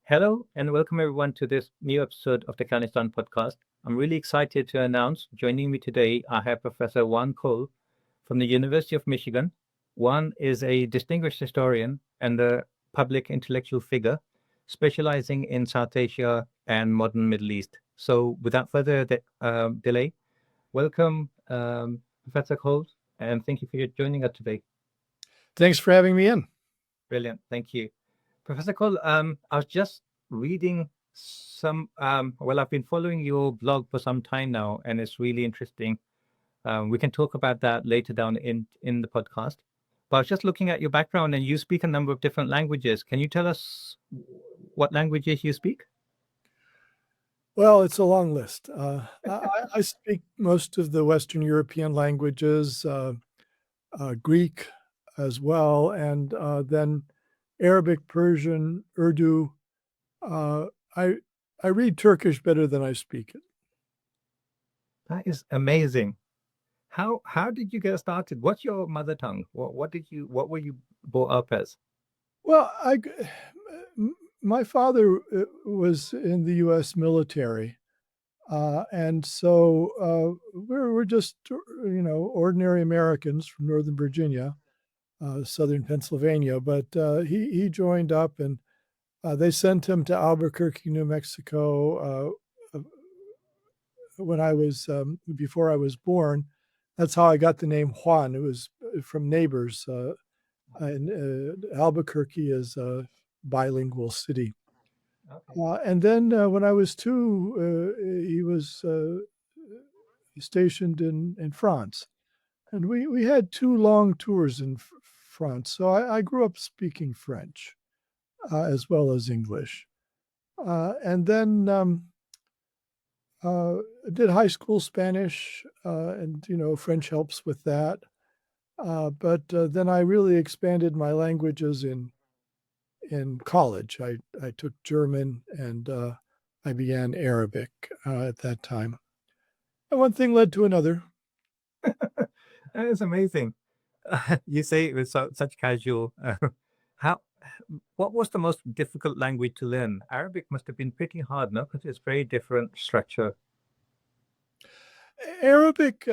Hello and welcome everyone to this new episode of the Afghanistan podcast. I'm really excited to announce joining me today, I have Professor Juan Cole from the University of Michigan. Juan is a distinguished historian and a public intellectual figure specializing in South Asia and modern Middle East. So without further delay, welcome, Professor Cole, and thank you for joining us today. Thanks for having me in. Brilliant. Thank you. Professor Cole, I was just reading I've been following your blog for some time now, and it's really interesting. We can talk about that later down in the podcast. But I was just looking at your background, and you speak a number of different languages. Can you tell us what languages you speak? Well, it's a long list. I speak most of the Western European languages, Greek as well, and then Arabic, Persian, Urdu. I read Turkish better than I speak it. That is amazing. How did you get started? What's your mother tongue? What were you brought up as? Well, my father was in the U.S. military, and so we're just ordinary Americans from Northern Virginia, Southern Pennsylvania. But he joined up, and they sent him to Albuquerque, New Mexico, when I was before I was born. That's how I got the name Juan. It was from neighbors. And Albuquerque is a bilingual city. Okay. And then when I was 2, he was stationed in France. And we had 2 long tours in France. So I grew up speaking French as well as English. And then did high school Spanish, and French helps with that. But then I really expanded my languages in college. I took German, and I began Arabic at that time. And one thing led to another. That is amazing. You say it with such casual. What was the most difficult language to learn? Arabic must have been pretty hard, no? Because it's very different structure. Arabic,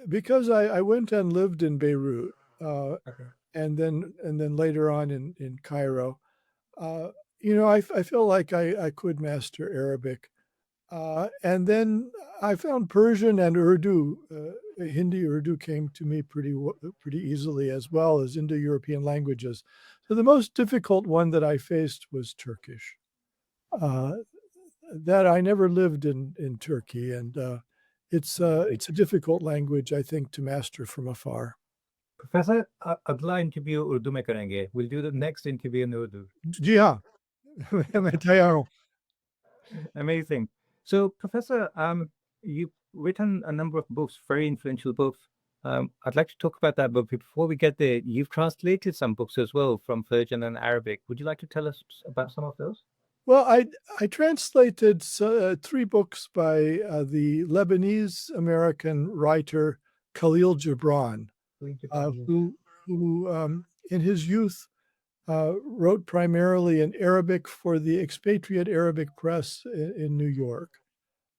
because I went and lived in Beirut, okay. and then later on in Cairo. I feel like I could master Arabic. And then I found Persian and Urdu. Hindi, Urdu came to me pretty easily, as well as Indo-European languages. So the most difficult one that I faced was Turkish. That I never lived in Turkey, and it's a difficult language, I think, to master from afar. Professor, अगला interview Urdu में करेंगे. We'll do the next interview in Urdu. जी हाँ, मैं तैयार हूँ. Amazing. So, Professor, you've written a number of books, very influential books. I'd like to talk about that, but before we get there, you've translated some books as well from Persian and Arabic. Would you like to tell us about some of those? Well, I translated 3 books by the Lebanese-American writer Khalil Gibran, who in his youth wrote primarily in Arabic for the expatriate Arabic press in New York.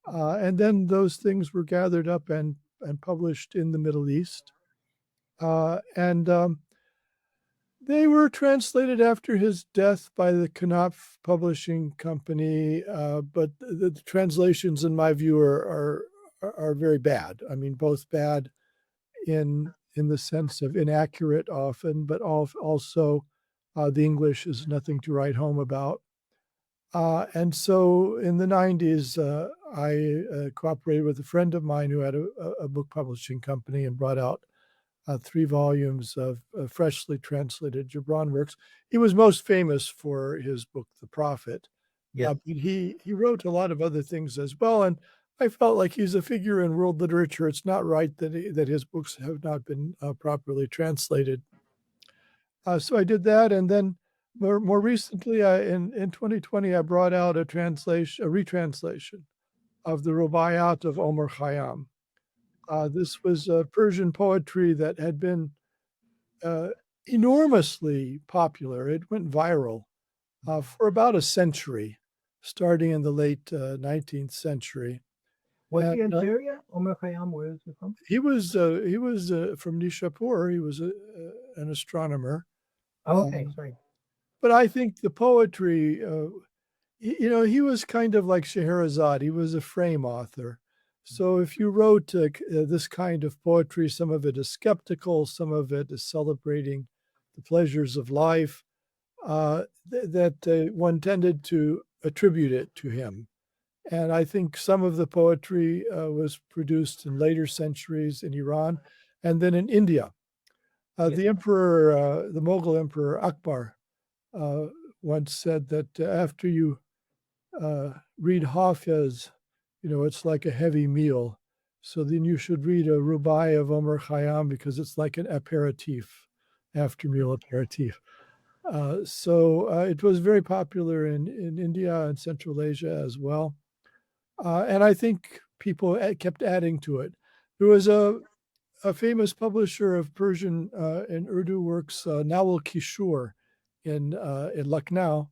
And then those things were gathered up and published in the Middle East. They were translated after his death by the Knopf Publishing Company, but the translations, in my view, are very bad. I mean, both bad in the sense of inaccurate often, but also the English is nothing to write home about. And so in the 90s, I cooperated with a friend of mine who had a book publishing company and brought out 3 volumes of freshly translated Gibran works. He was most famous for his book, The Prophet. Yeah. But he wrote a lot of other things as well. And I felt like he's a figure in world literature. It's not right that his books have not been properly translated. So I did that. And then more recently, in 2020, I brought out a retranslation of the Rubaiyat of Omar Khayyam. This was Persian poetry that had been enormously popular. It went viral for about a century. starting in the late 19th century. Was he in And Syria? Omar Khayyam, where is he from? he was from Nishapur. He was an astronomer. Oh, okay, Um, sorry. but I think the poetry, he was kind of like Scheherazade. He was a frame author. So if you wrote this kind of poetry, some of it is skeptical, some of it is celebrating the pleasures of life, that one tended to attribute it to him. And I think some of the poetry was produced in later centuries in Iran and then in India. Yes. The Mughal Emperor Akbar, uh, once said that after you read Hafiz, it's like a heavy meal. So then you should read a Rubai of Omar Khayyam because it's like an aperitif, after meal aperitif. So it was very popular in India and Central Asia as well. And I think people kept adding to it. There was a famous publisher of Persian and Urdu works, Nawal Kishore, in Lucknow.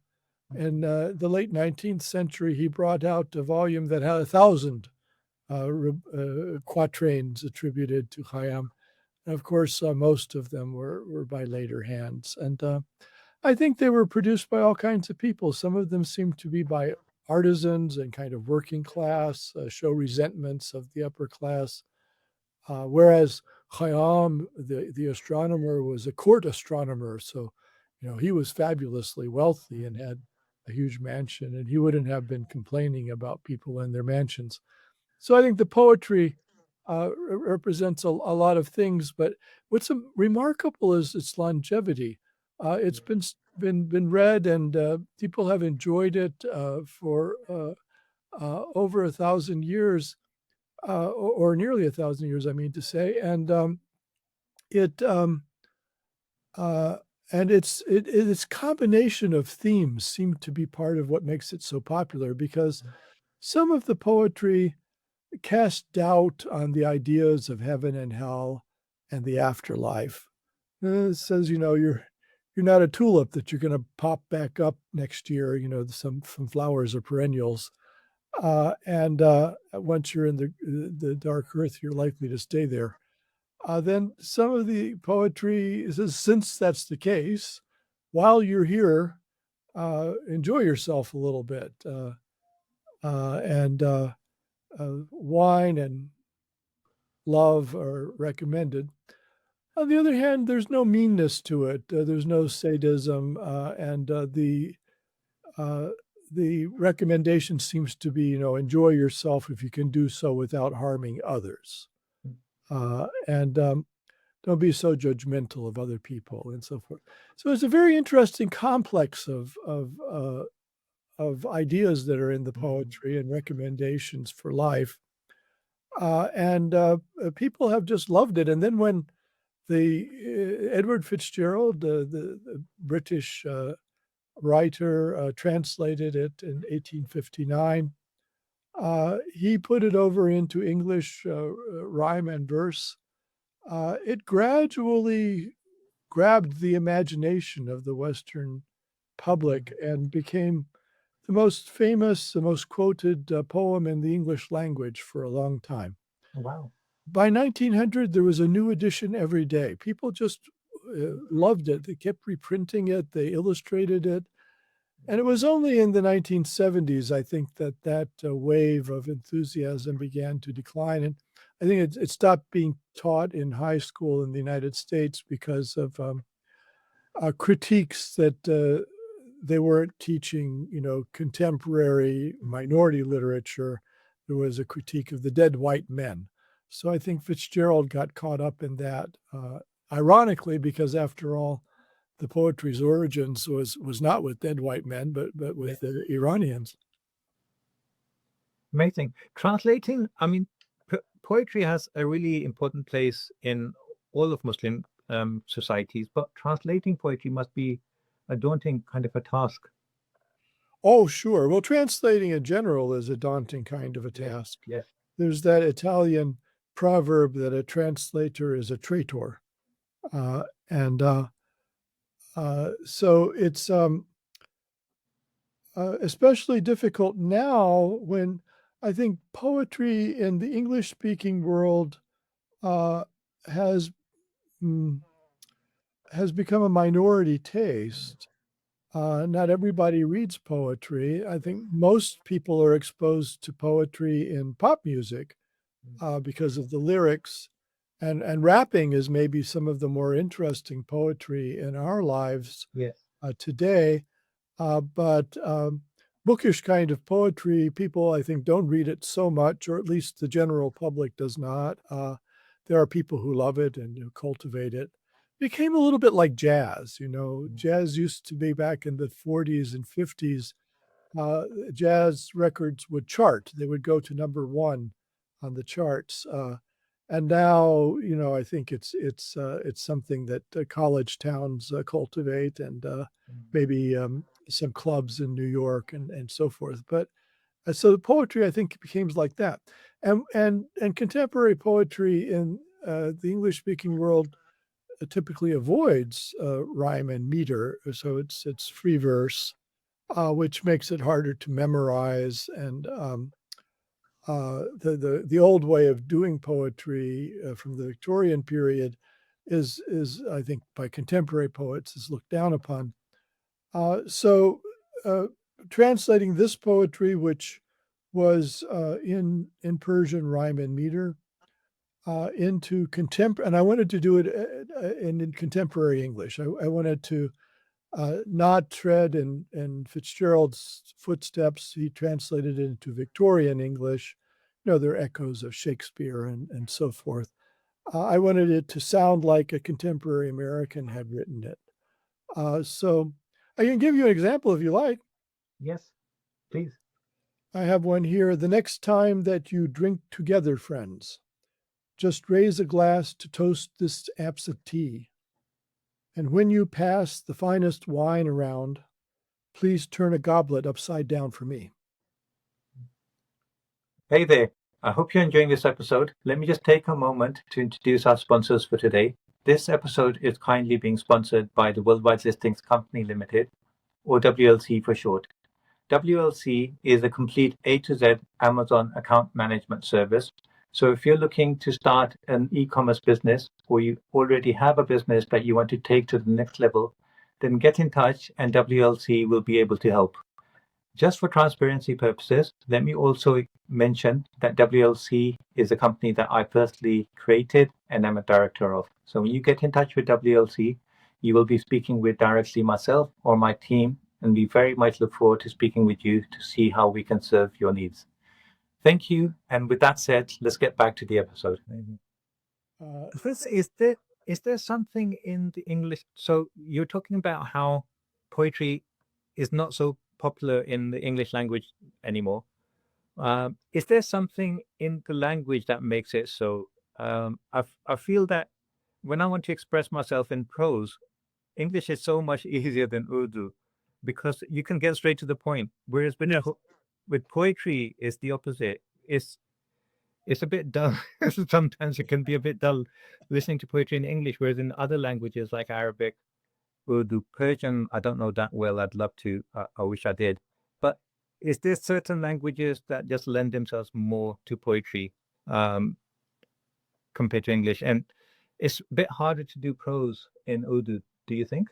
In the late 19th century, he brought out a volume that had 1,000 quatrains attributed to Khayyam. And of course, most of them were by later hands. And I think they were produced by all kinds of people. Some of them seem to be by artisans and kind of working class, show resentments of the upper class. Whereas Khayyam, the astronomer, was a court astronomer. So, he was fabulously wealthy and had a huge mansion, and he wouldn't have been complaining about people in their mansions. So I think the poetry represents a lot of things, but what's remarkable is its longevity. It's been read, and people have enjoyed it for over 1,000 years, or nearly 1,000 years, I mean to say, and it uh, and its combination of themes seem to be part of what makes it so popular, because some of the poetry cast doubt on the ideas of heaven and hell and the afterlife. It says, you're not a tulip that you're going to pop back up next year. Some flowers are perennials, and once you're in the dark earth, you're likely to stay there. Then some of the poetry says, since that's the case, while you're here, enjoy yourself a little bit, and wine and love are recommended. On the other hand, there's no meanness to it. There's no sadism, and the recommendation seems to be, enjoy yourself if you can do so without harming others, and don't be so judgmental of other people and so forth. So it's a very interesting complex of ideas that are in the poetry and recommendations for life. And people have just loved it. And then when the Edward Fitzgerald, the British writer, translated it in 1859, he put it over into English rhyme and verse. It gradually grabbed the imagination of the Western public and became the most famous, the most quoted poem in the English language for a long time. Wow. By 1900, there was a new edition every day. People just loved it. They kept reprinting it, they illustrated it. And it was only in the 1970s, I think, that wave of enthusiasm began to decline. And I think it stopped being taught in high school in the United States because of critiques that they weren't teaching, contemporary minority literature. There was a critique of the dead white men. So I think Fitzgerald got caught up in that, ironically, because after all, the poetry's origins was not with dead white men, but with the Iranians. Amazing. Translating, I mean, poetry has a really important place in all of Muslim societies, but translating poetry must be a daunting kind of a task. Oh, sure. Well, translating in general is a daunting kind of a task. Yes. There's that Italian proverb that a translator is a traitor. And so it's especially difficult now when I think poetry in the English-speaking world uh, has mm, has become a minority taste. Not everybody reads poetry. I think most people are exposed to poetry in pop music because of the lyrics, and rapping is maybe some of the more interesting poetry in our lives Yes. today. But bookish kind of poetry, people I think don't read it so much, or at least the general public does not. There are people who love it and who cultivate it. Became a little bit like jazz. Jazz used to be back in the 40s and 50s. Jazz records would chart; they would go to number one on the charts. And now, I think it's something that college towns cultivate, and maybe some clubs in New York and so forth. But so the poetry, I think, becomes like that, and contemporary poetry in the English speaking world typically avoids rhyme and meter, so it's free verse, which makes it harder to memorize. And the old way of doing poetry from the Victorian period is I think by contemporary poets is looked down upon. So translating this poetry, which was in Persian rhyme and meter, into contemporary, and I wanted to do it in contemporary English. I wanted to not tread in Fitzgerald's footsteps. He translated it into Victorian English. There are echoes of Shakespeare and so forth. I wanted it to sound like a contemporary American had written it. So I can give you an example if you like. Yes, please. I have one here. The next time that you drink together, friends, just raise a glass to toast this absentee. And when you pass the finest wine around, please turn a goblet upside down for me. Hey there. I hope you're enjoying this episode. Let me just take a moment to introduce our sponsors for today. This episode is kindly being sponsored by the Worldwide Listings Company Limited, or WLC for short. WLC is a complete A to Z Amazon account management service. So if you're looking to start an e-commerce business, or you already have a business that you want to take to the next level, then get in touch and WLC will be able to help. Just for transparency purposes, let me also mention that WLC is a company that I personally created and am a director of. So when you get in touch with WLC, you will be speaking with directly myself or my team, and we very much look forward to speaking with you to see how we can serve your needs. Thank you. And with that said, let's get back to the episode. First, is there something in the English? So you're talking about how poetry is not so popular in the English language anymore. Is there something in the language that makes it so? I feel that when I want to express myself in prose, English is so much easier than Urdu because you can get straight to the point. Whereas with Yes. with poetry, it's the opposite. It's a bit dull. Sometimes it can be a bit dull listening to poetry in English, whereas in other languages like Arabic, Urdu, Persian, I don't know that well. I'd love to. I wish I did. But is there certain languages that just lend themselves more to poetry compared to English? And it's a bit harder to do prose in Urdu, do you think?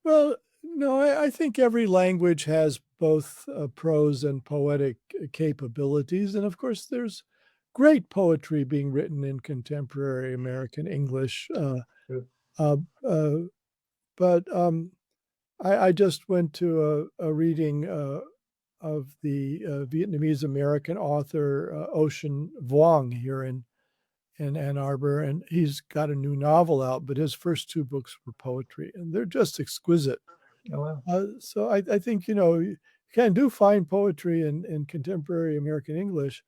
Well, no, I think every language has both prose and poetic capabilities. And of course, there's great poetry being written in contemporary American English. True. Uh, uh, but I just went to a reading of the Vietnamese American author Ocean Vuong here in Ann Arbor, and he's got a new novel out, but his first two books were poetry, and they're just exquisite. Oh, wow. So I think, you can do fine poetry in contemporary American English,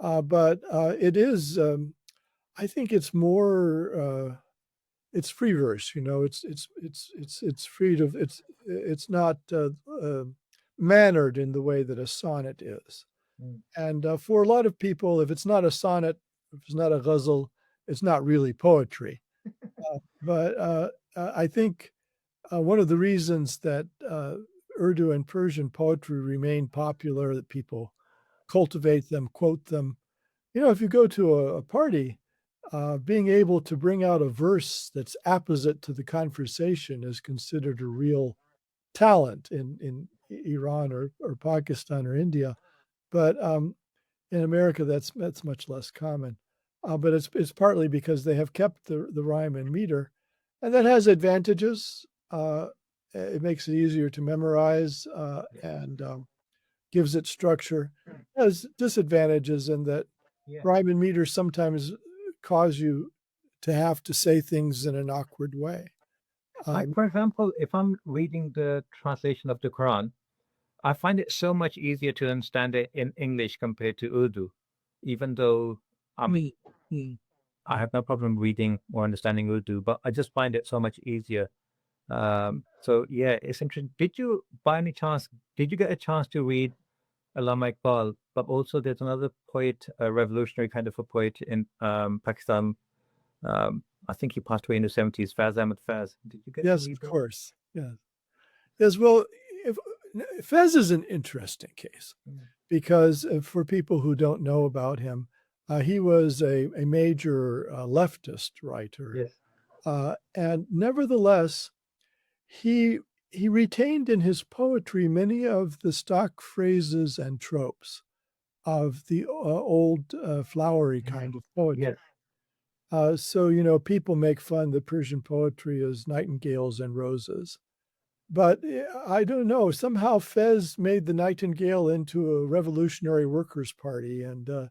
but it is, I think it's more, it's free verse. It's free to, it's not mannered in the way that a sonnet is. Mm. And for a lot of people, if it's not a sonnet, if it's not a ghazal, it's not really poetry. But I think one of the reasons that Urdu and Persian poetry remain popular, that people cultivate them, quote them. If you go to a party, being able to bring out a verse that's apposite to the conversation is considered a real talent in Iran or Pakistan or India. But in America, that's much less common. But it's partly because they have kept the rhyme and meter, and that has advantages. It makes it easier to memorize and gives it structure. It has disadvantages in that Yeah. rhyme and meter sometimes cause you to have to say things in an awkward way. Like, for example, if I'm reading the translation of the Quran, I find it so much easier to understand it in English compared to Urdu, even though Me. Mm. I have no problem reading or understanding Urdu, but I just find it so much easier. So yeah, it's interesting. Did you, by any chance, did you get a chance to read Allama Iqbal? But also, there's another poet, a revolutionary kind of a poet in Pakistan. I think he passed away in the 70s, Faiz Ahmed Faiz. Did you get to Yes, read of that? course. Yes. Well, if, Fez is an interesting case because for people who don't know about him, he was a major leftist writer, Yes. and nevertheless, he retained in his poetry many of the stock phrases and tropes of the old flowery kind of poetry. Yes. So people make fun that Persian poetry is nightingales and roses. But I don't know. Somehow Fez made the nightingale into a revolutionary workers' party, and the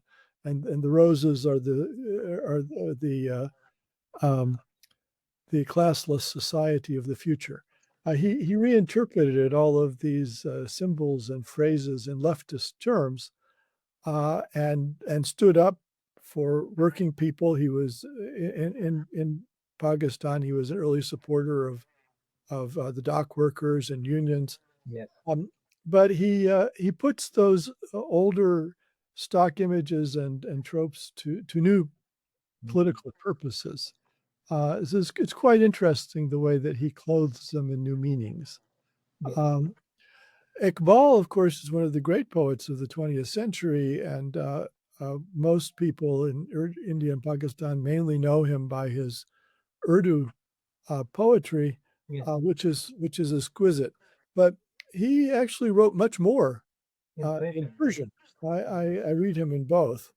roses are the classless society of the future. He reinterpreted all of these symbols and phrases in leftist terms, and stood up for working people. He was in Pakistan. He was an early supporter of the dock workers and unions. Yes. But he puts those older stock images and tropes to new political purposes. It's quite interesting the way that he clothes them in new meanings. Yes. Iqbal, of course, is one of the great poets of the 20th century, and most people in India and Pakistan mainly know him by his Urdu poetry, Yes. which is exquisite. But he actually wrote much more in Persian. I read him in both,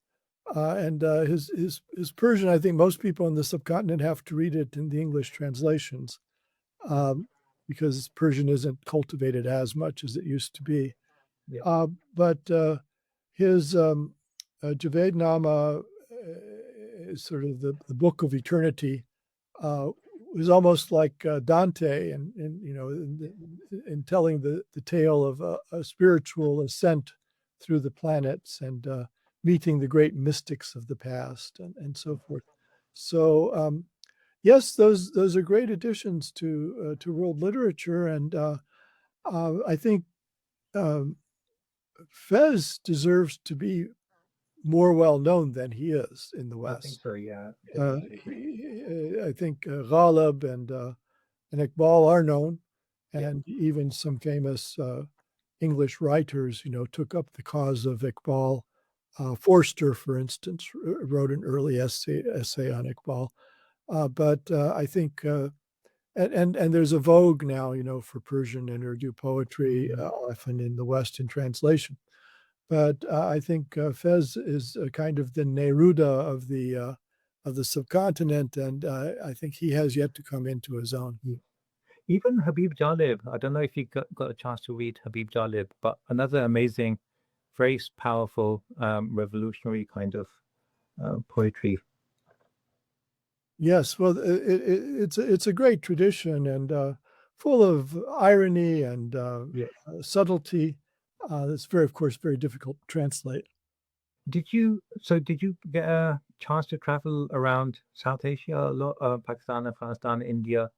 and his Persian. I think most people in the subcontinent have to read it in the English translations, because Persian isn't cultivated as much as it used to be. Yeah. But his Javed Nama is sort of the book of eternity. Was almost like Dante, in telling the tale of a spiritual ascent through the planets and meeting the great mystics of the past and so forth. So yes, those are great additions to world literature, and I think Fez deserves to be more well known than he is in the I think West. so. Yeah. I think Ghalib and Iqbal are known, Yeah. and even some famous English writers, took up the cause of Iqbal. Forster, for instance, wrote an early essay on Iqbal. But I think, and there's a vogue now, for Persian and Urdu poetry, often in the West in translation. But I think Fez is kind of the Neruda of the subcontinent, and I think he has yet to come into his own. Even Habib Jalib, I don't know if you got a chance to read Habib Jalib, but another amazing, very powerful, revolutionary kind of poetry. Yes, well, it's a great tradition and full of irony and Yes. subtlety. It's very, of course, very difficult to translate. Did you get a chance to travel around South Asia a lot, Pakistan, Afghanistan, India?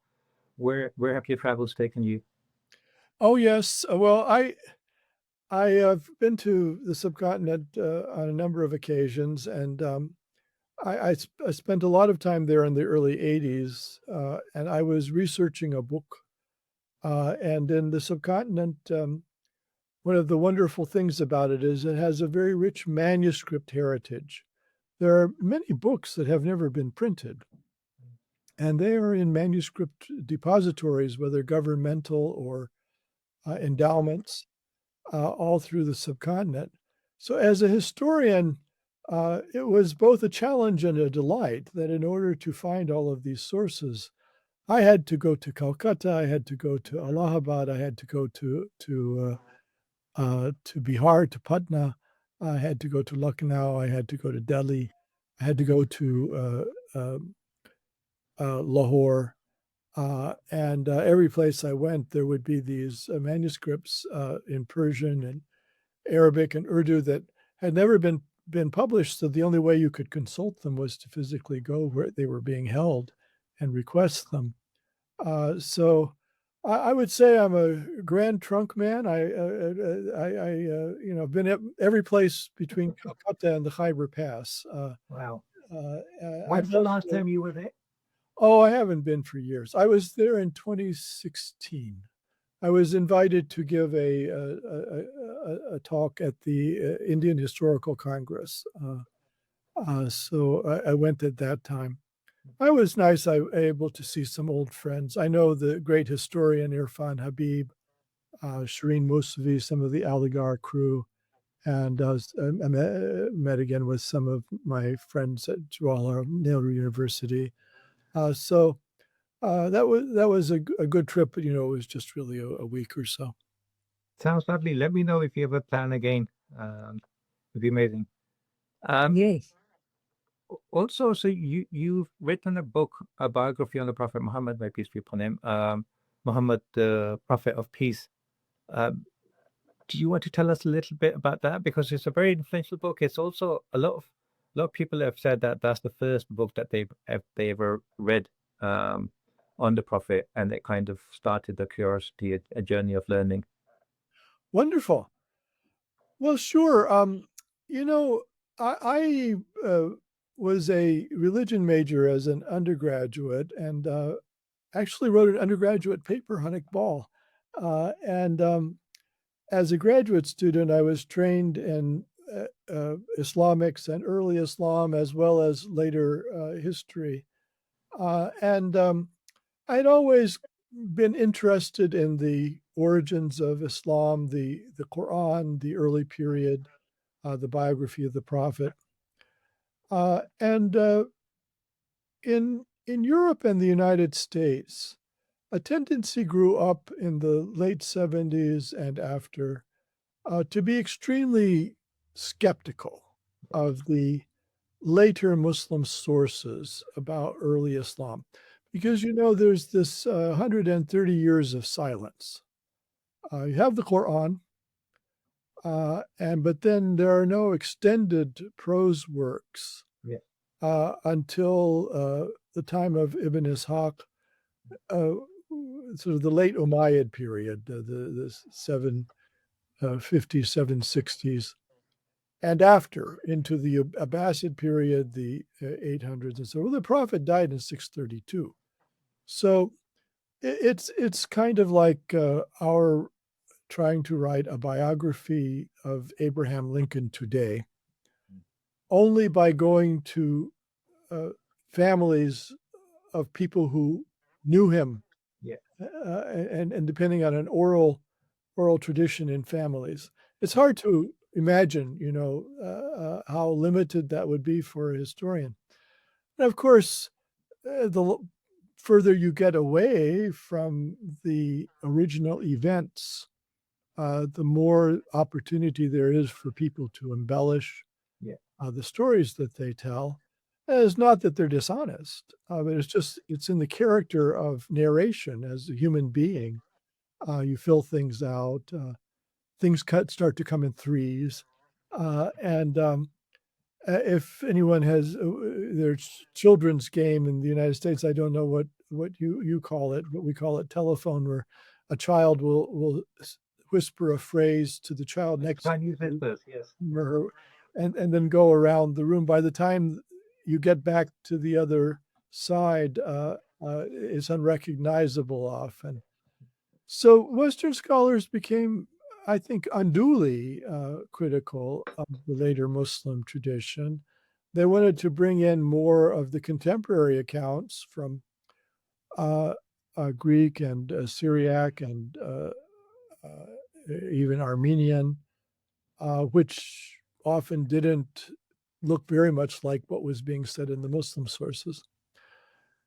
Where have your travels taken you? Oh yes, well, I have been to the subcontinent on a number of occasions, and I spent a lot of time there in the early '80s, and I was researching a book And in the subcontinent, one of the wonderful things about it is it has a very rich manuscript heritage. There are many books that have never been printed, and they are in manuscript depositories, whether governmental or endowments, all through the subcontinent. So, as a historian, it was both a challenge and a delight that in order to find all of these sources, I had to go to Calcutta, I had to go to Allahabad, I had to go to Bihar, to Patna, I had to go to Lucknow, I had to go to Delhi, I had to go to Lahore, and every place I went, there would be these manuscripts in Persian and Arabic and Urdu that had never been published. So the only way you could consult them was to physically go where they were being held and request them. So I would say I'm a grand trunk man. Been at every place between Calcutta and the Khyber Pass. Wow. When's the last time you were there? Oh, I haven't been for years. I was there in 2016. I was invited to give a talk at the Indian Historical Congress. So I went at that time. I was nice. I was able to see some old friends. I know the great historian Irfan Habib, Shireen Musavi, some of the Aligarh crew, and I met again with some of my friends at Jawaharlal Nehru University. So that was a good trip, but it was just really a week or so. Sounds lovely. Let me know if you ever plan again. It'd be amazing. Yes. Also, so you've written a book, a biography on the Prophet Muhammad, may peace be upon him, Muhammad, the Prophet of Peace. Do you want to tell us a little bit about that? Because it's a very influential book. It's also a lot of people have said that that's the first book that they ever read on the Prophet, and it kind of started the curiosity, a journey of learning. Wonderful. Well, sure. I was a religion major as an undergraduate, and actually wrote an undergraduate paper on Iqbal. And as a graduate student, I was trained in Islamics and early Islam, as well as later history. And I'd always been interested in the origins of Islam, the Quran, the early period, the biography of the Prophet. And in Europe and the United States, a tendency grew up in the late 70s and after to be extremely skeptical of the later Muslim sources about early Islam. Because, there's this 130 years of silence. You have the Quran, but then there are no extended prose works until the time of Ibn Ishaq, sort of the late Umayyad period, the 750s, 760s, and after into the Abbasid period, the 800s and so. Well, the Prophet died in 632. So it's kind of like our trying to write a biography of Abraham Lincoln today, only by going to families of people who knew him, and depending on an oral tradition in families. It's hard to imagine, how limited that would be for a historian. And of course, the further you get away from the original events, the more opportunity there is for people to embellish the stories that they tell. It's not that they're dishonest, but it's in the character of narration as a human being. You fill things out, things start to come in threes, and if anyone has their children's game in the United States, I don't know what you call it, but we call it telephone, where a child will whisper a phrase to the child next Chinese whispers, yes, and then go around the room. By the time you get back to the other side, it's unrecognizable often. So Western scholars became, I think, unduly critical of the later Muslim tradition. They wanted to bring in more of the contemporary accounts from Greek and Syriac and even Armenian, which often didn't look very much like what was being said in the Muslim sources.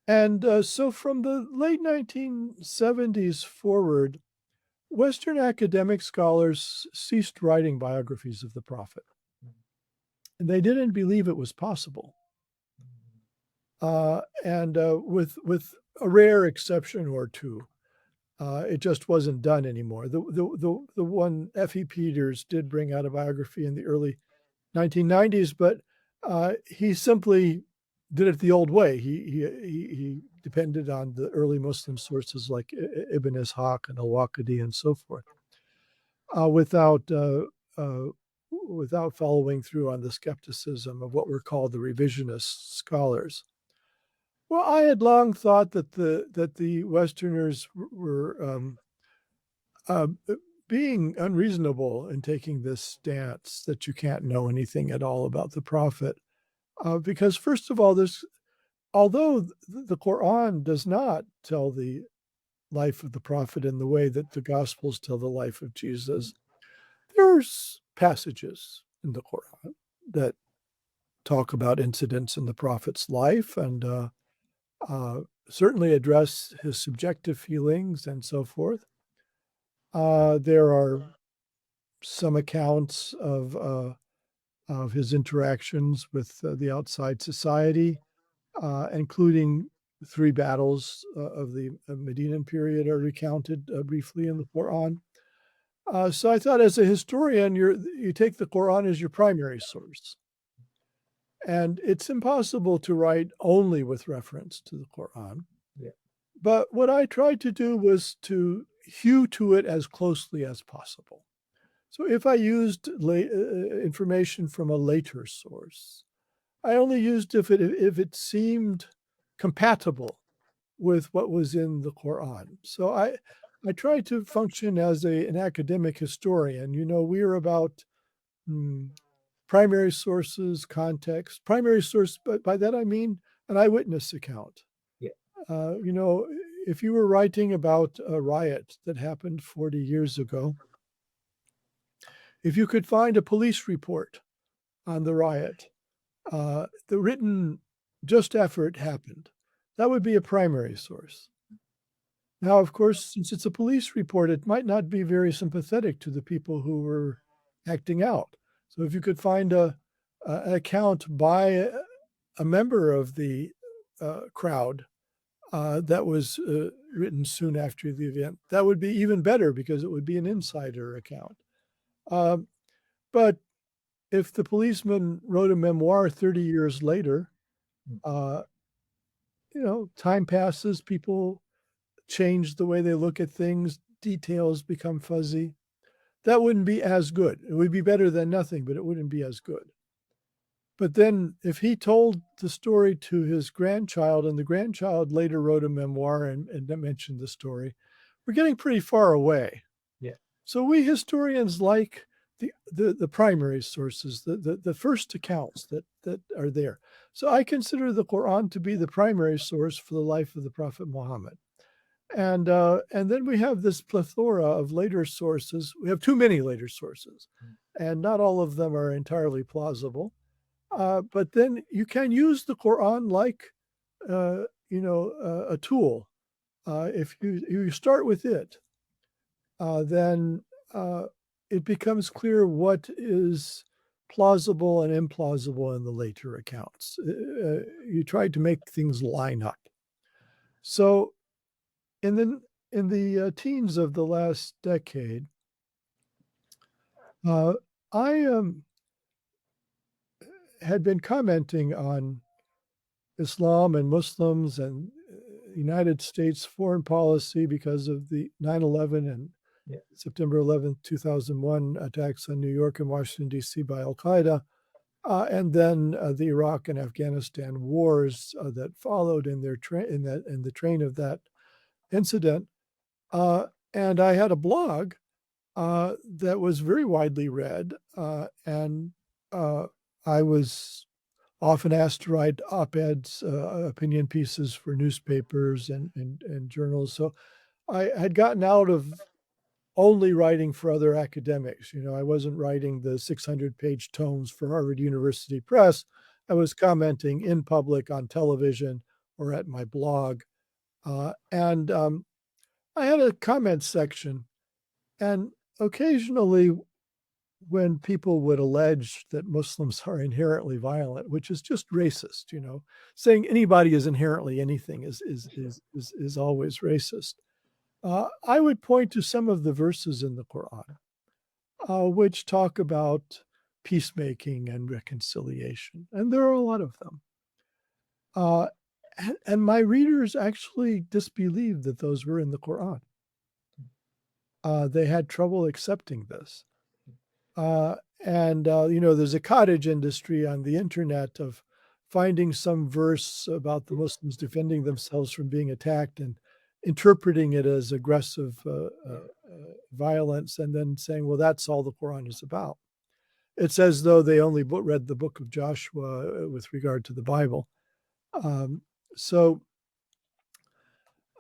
And so from the late 1970s forward, Western academic scholars ceased writing biographies of the Prophet. And they didn't believe it was possible. And with a rare exception or two, it just wasn't done anymore. The one F.E. Peters did bring out a biography in the early 1990s, but he simply did it the old way. He depended on the early Muslim sources like Ibn Ishaq and al-Waqidi and so forth, without following through on the skepticism of what were called the revisionist scholars. Well, I had long thought that the Westerners were being unreasonable in taking this stance that you can't know anything at all about the Prophet, because first of all, although the Quran does not tell the life of the Prophet in the way that the Gospels tell the life of Jesus, there's passages in the Quran that talk about incidents in the Prophet's life and certainly address his subjective feelings and so forth. There are some accounts of his interactions with the outside society, including 3 battles of the Medinan period are recounted briefly in the Quran. So I thought, as a historian, you take the Quran as your primary source. And it's impossible to write only with reference to the Quran. Yeah. But what I tried to do was to hew to it as closely as possible. So if I used information from a later source, I only used if it seemed compatible with what was in the Quran. So I tried to function as an academic historian. We are about primary sources, context, primary source, but by that I mean an eyewitness account. Yeah. If you were writing about a riot that happened 40 years ago, if you could find a police report on the riot, the written just after it happened, that would be a primary source. Now, of course, since it's a police report, it might not be very sympathetic to the people who were acting out. So if you could find an account by a member of the crowd that was written soon after the event, that would be even better because it would be an insider account. But if the policeman wrote a memoir 30 years later, time passes, people change the way they look at things, details become fuzzy. That wouldn't be as good. It would be better than nothing, but it wouldn't be as good. But then if he told the story to his grandchild and the grandchild later wrote a memoir and mentioned the story, we're getting pretty far away. Yeah. So we historians like the primary sources, the first accounts that are there. So I consider the Quran to be the primary source for the life of the Prophet Muhammad. And then we have this plethora of later sources. We have too many later sources, and not all of them are entirely plausible. But then you can use the Quran like, a tool. If you start with it, then it becomes clear what is plausible and implausible in the later accounts. You try to make things line up. So in the teens of the last decade, I had been commenting on Islam and Muslims and United States foreign policy because of the 9/11 and September 11th, 2001 attacks on New York and Washington, D.C. by al-Qaeda, and then the Iraq and Afghanistan wars that followed in the train of that incident. And I had a blog that was very widely read, and I was often asked to write op-eds, opinion pieces for newspapers and journals. So I had gotten out of only writing for other academics. I wasn't writing the 600-page tomes for Harvard University Press. I was commenting in public on television or at my blog. And I had a comment section. And occasionally, when people would allege that Muslims are inherently violent, which is just racist, saying anybody is inherently anything is always racist. I would point to some of the verses in the Quran, which talk about peacemaking and reconciliation, and there are a lot of them. And my readers actually disbelieved that those were in the Quran. They had trouble accepting this. There's a cottage industry on the internet of finding some verse about the Muslims defending themselves from being attacked and interpreting it as aggressive violence, and then saying, well, that's all the Quran is about. It's as though they only read the book of Joshua with regard to the Bible. So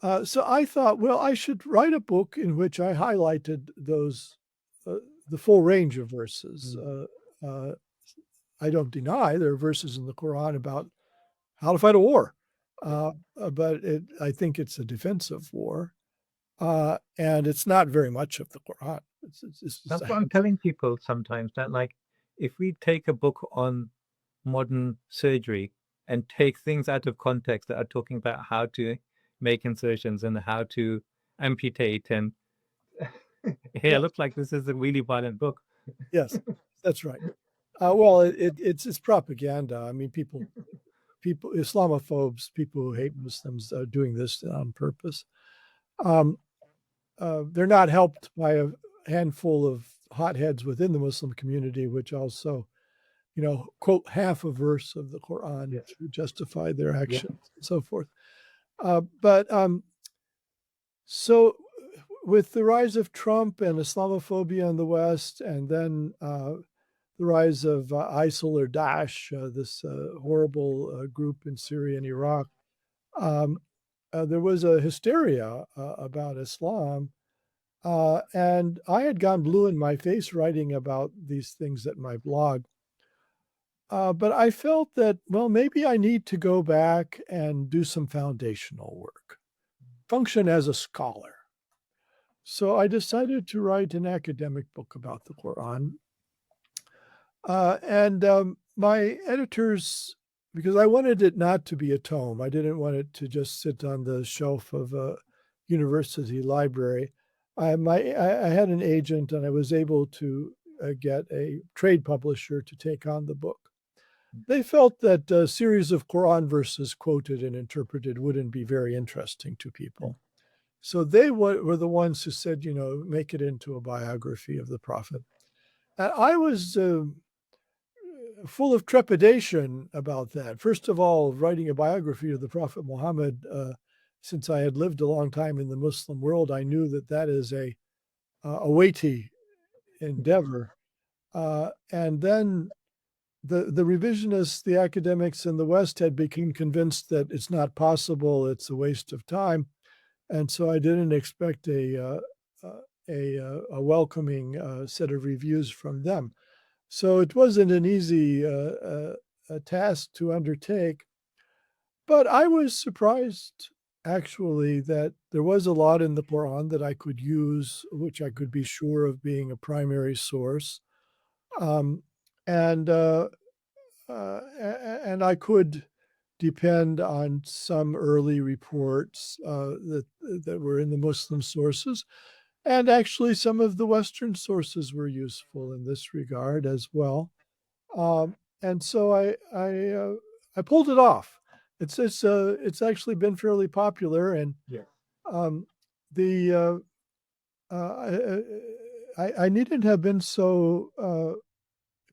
I thought, well, I should write a book in which I highlighted those, the full range of verses. I don't deny there are verses in the Quran about how to fight a war, but I think it's a defensive war, and it's not very much of the Quran. That's what I'm telling people sometimes, that like, if we take a book on modern surgery and take things out of context that are talking about how to make insertions and how to amputate, and it looks like this is a really violent book. Yes, that's right. Well, it's propaganda. I mean, people, Islamophobes, people who hate Muslims, are doing this on purpose. They're not helped by a handful of hotheads within the Muslim community, which also, quote half a verse of the Quran to justify their actions and so forth. So with the rise of Trump and Islamophobia in the West, and then the rise of ISIL or Daesh, this horrible group in Syria and Iraq, there was a hysteria about Islam. And I had gone blue in my face writing about these things at my blog. But I felt that, well, maybe I need to go back and do some foundational work, function as a scholar. So I decided to write an academic book about the Quran. My editors, because I wanted it not to be a tome, I didn't want it to just sit on the shelf of a university library. I had an agent, and I was able to get a trade publisher to take on the book. They felt that a series of Quran verses quoted and interpreted wouldn't be very interesting to people. So they were the ones who said, make it into a biography of the Prophet. And I was full of trepidation about that. First of all, writing a biography of the Prophet Muhammad, since I had lived a long time in the Muslim world, I knew that is a weighty endeavor. And then the revisionists, the academics in the West had become convinced that it's not possible, it's a waste of time. And so I didn't expect a welcoming set of reviews from them. So it wasn't an easy task to undertake. But I was surprised, actually, that there was a lot in the Quran that I could use, which I could be sure of being a primary source. And I could depend on some early reports that were in the Muslim sources. And actually, some of the Western sources were useful in this regard as well. And so I pulled it off. It's actually been fairly popular, and I needn't have been so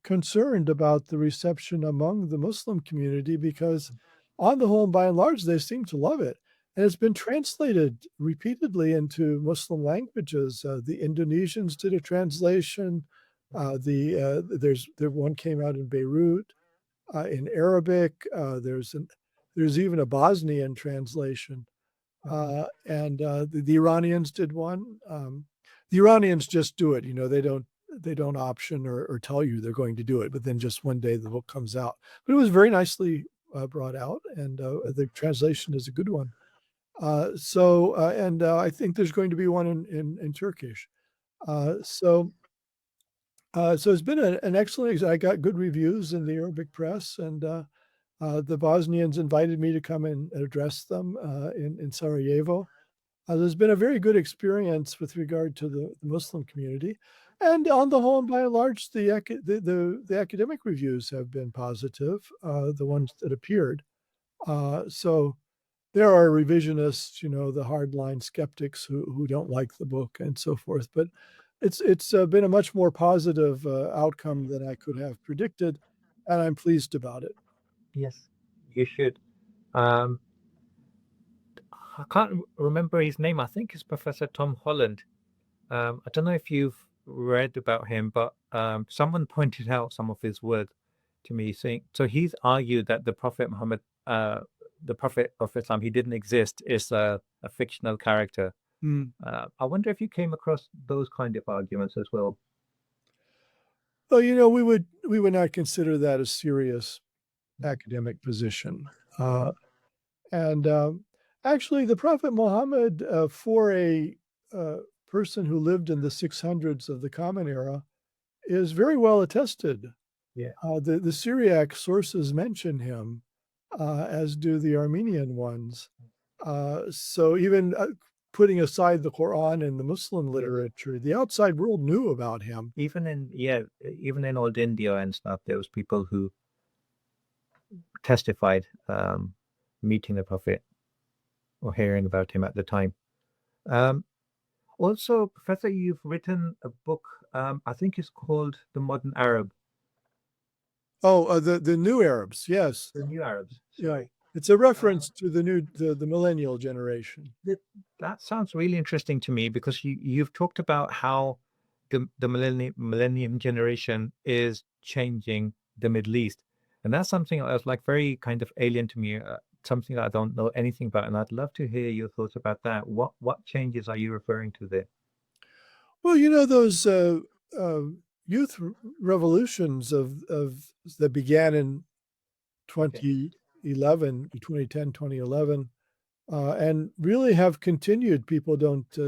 concerned about the reception among the Muslim community, because on the whole, by and large, they seem to love it. and it's been translated repeatedly into Muslim languages. The Indonesians did a translation. There's one came out in Beirut in Arabic. There's even a Bosnian translation, and the Iranians did one. The Iranians just do it. They don't option or tell you they're going to do it, but then just one day the book comes out. But it was very nicely brought out, and the translation is a good one. I think there's going to be one in Turkish. So it's been an excellent. I got good reviews in the Arabic press, and the Bosnians invited me to come and address them in Sarajevo. There's been a very good experience with regard to the Muslim community, and on the whole, and by and large, the academic reviews have been positive. The ones that appeared. So there are revisionists, the hardline skeptics who don't like the book and so forth. But it's been a much more positive outcome than I could have predicted, and I'm pleased about it. Yes, you should. Um, I can't remember his name. I think it's Professor Tom Holland. I don't know if you've read about him, but someone pointed out some of his work to me, saying so he's argued that the Prophet Muhammad, the Prophet of Islam, he didn't exist, is a fictional character. Mm. I wonder if you came across those kind of arguments as well. Well, we would not consider that a serious academic position. And Actually, the Prophet Muhammad, for a person who lived in the 600s of the Common Era, is very well attested. Yeah. The Syriac sources mention him, as do the Armenian ones. So even putting aside the Quran and the Muslim literature, the outside world knew about him. Even in old India and stuff, there was people who testified meeting the Prophet or hearing about him at the time. Also, Professor, you've written a book, I think it's called The Modern Arab. Oh, the new Arabs, yes. The New Arabs. Yeah, it's a reference to the millennial generation. That sounds really interesting to me because you've talked about how the millennium generation is changing the Middle East, and that's something that's like very kind of alien to me, something that I don't know anything about, and I'd love to hear your thoughts about that. What changes are you referring to there? Well, those youth revolutions of that began in 2011, 2010, 2011, and really have continued. People don't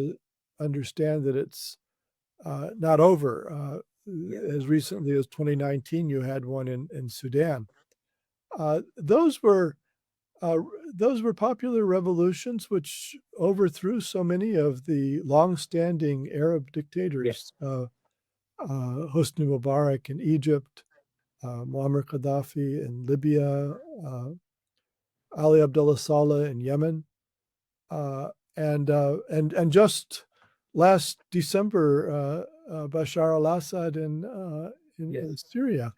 understand that it's not over. As recently as 2019, you had one in Sudan. Those were popular revolutions which overthrew so many of the long-standing Arab dictators. Hosni Mubarak in Egypt, Muammar Gaddafi in Libya, Ali Abdullah Saleh in Yemen, and just last December, Bashar al-Assad in Syria.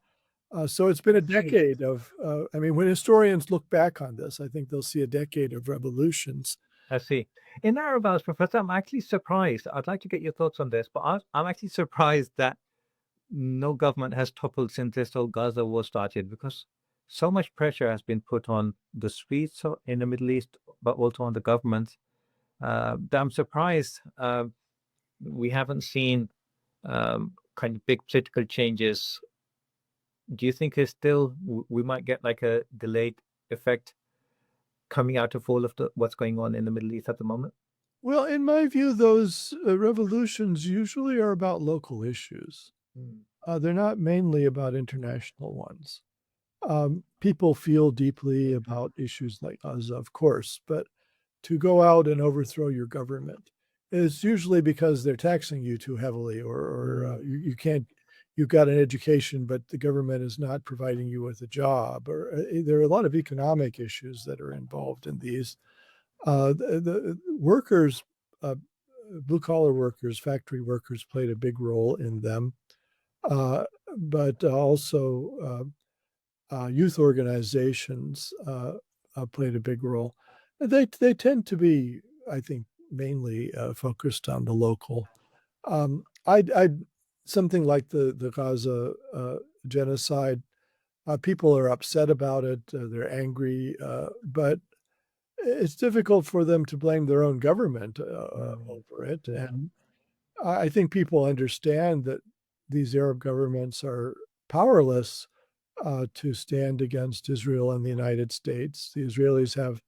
So it's been a decade of. When historians look back on this, I think they'll see a decade of revolutions. I see. In Arabs, Professor, I'm actually surprised. I'd like to get your thoughts on this, but I'm actually surprised that no government has toppled since this whole Gaza war started, because so much pressure has been put on the streets in the Middle East, but also on the government, that I'm surprised we haven't seen kind of big political changes. Do you think it's still we might get like a delayed effect coming out of all of what's going on in the Middle East at the moment? Well, in my view, those revolutions usually are about local issues. They're not mainly about international ones. People feel deeply about issues like Gaza, of course, but to go out and overthrow your government is usually because they're taxing you too heavily, or you can't. You've got an education, but the government is not providing you with a job, or there are a lot of economic issues that are involved in these. The workers, blue collar workers, factory workers played a big role in them, but also youth organizations played a big role. They tend to be, I think, mainly focused on the local. I something like the Gaza genocide. People are upset about it. They're angry, but it's difficult for them to blame their own government over it. Yeah. And I think people understand that these Arab governments are powerless to stand against Israel and the United States. The Israelis have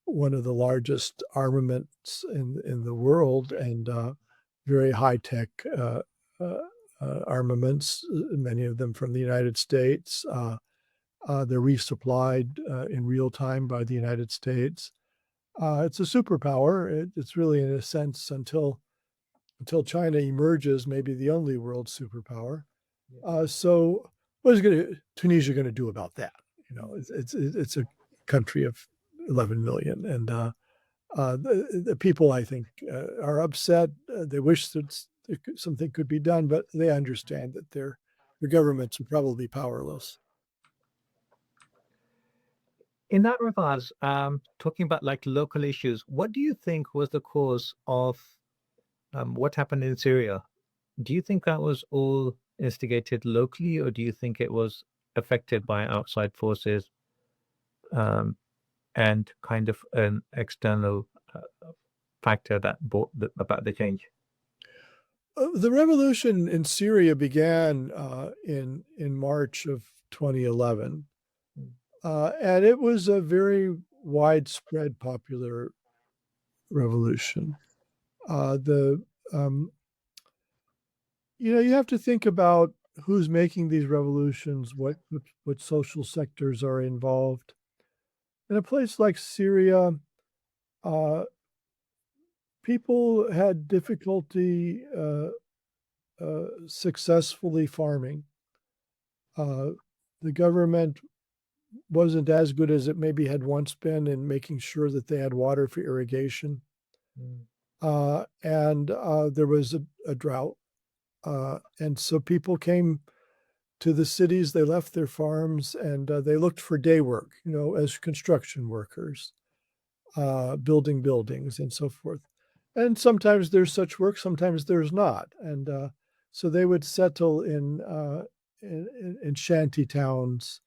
one of the largest armaments in the world and very high tech uh, armaments, many of them from the United States. They're resupplied in real time by the United States. It's a superpower. It's really, in a sense, until China emerges, maybe the only world superpower. So, what is Tunisia going to do about that? It's a country of 11 million, and the people, I think, are upset. They wish that something could be done, but they understand that their governments are probably powerless. In that regards, talking about like local issues, what do you think was the cause of what happened in Syria? Do you think that was all instigated locally, or do you think it was affected by outside forces um, and kind of an external factor that brought about the change? The revolution in Syria began in March of 2011, and it was a very widespread popular revolution. The You have to think about who's making these revolutions, what social sectors are involved. In a place like Syria, uh, people had difficulty successfully farming. Uh, the government wasn't as good as it maybe had once been in making sure that they had water for irrigation. And there was a drought. And so people came to the cities, they left their farms, and they looked for day work, as construction workers, building buildings and so forth. And sometimes there's such work, sometimes there's not. And so they would settle in shanty towns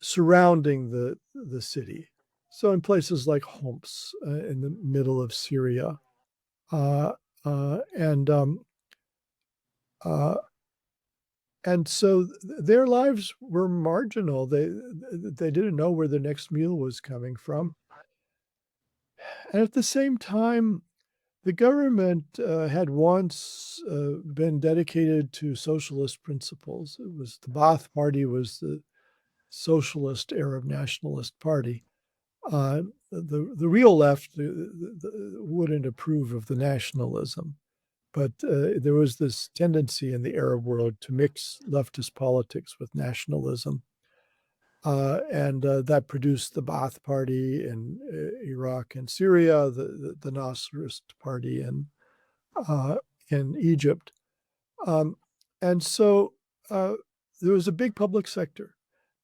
surrounding the city. So in places like Homs in the middle of Syria, uh, uh, and um, uh, and so their lives were marginal. They didn't know where the next meal was coming from, and at the same time, the government had once been dedicated to socialist principles. It was the Ba'ath Party was the socialist Arab nationalist party. The real left wouldn't approve of the nationalism, but there was this tendency in the Arab world to mix leftist politics with nationalism. And that produced the Ba'ath Party in Iraq and Syria, the Nasserist Party in Egypt. Um, and so there was a big public sector,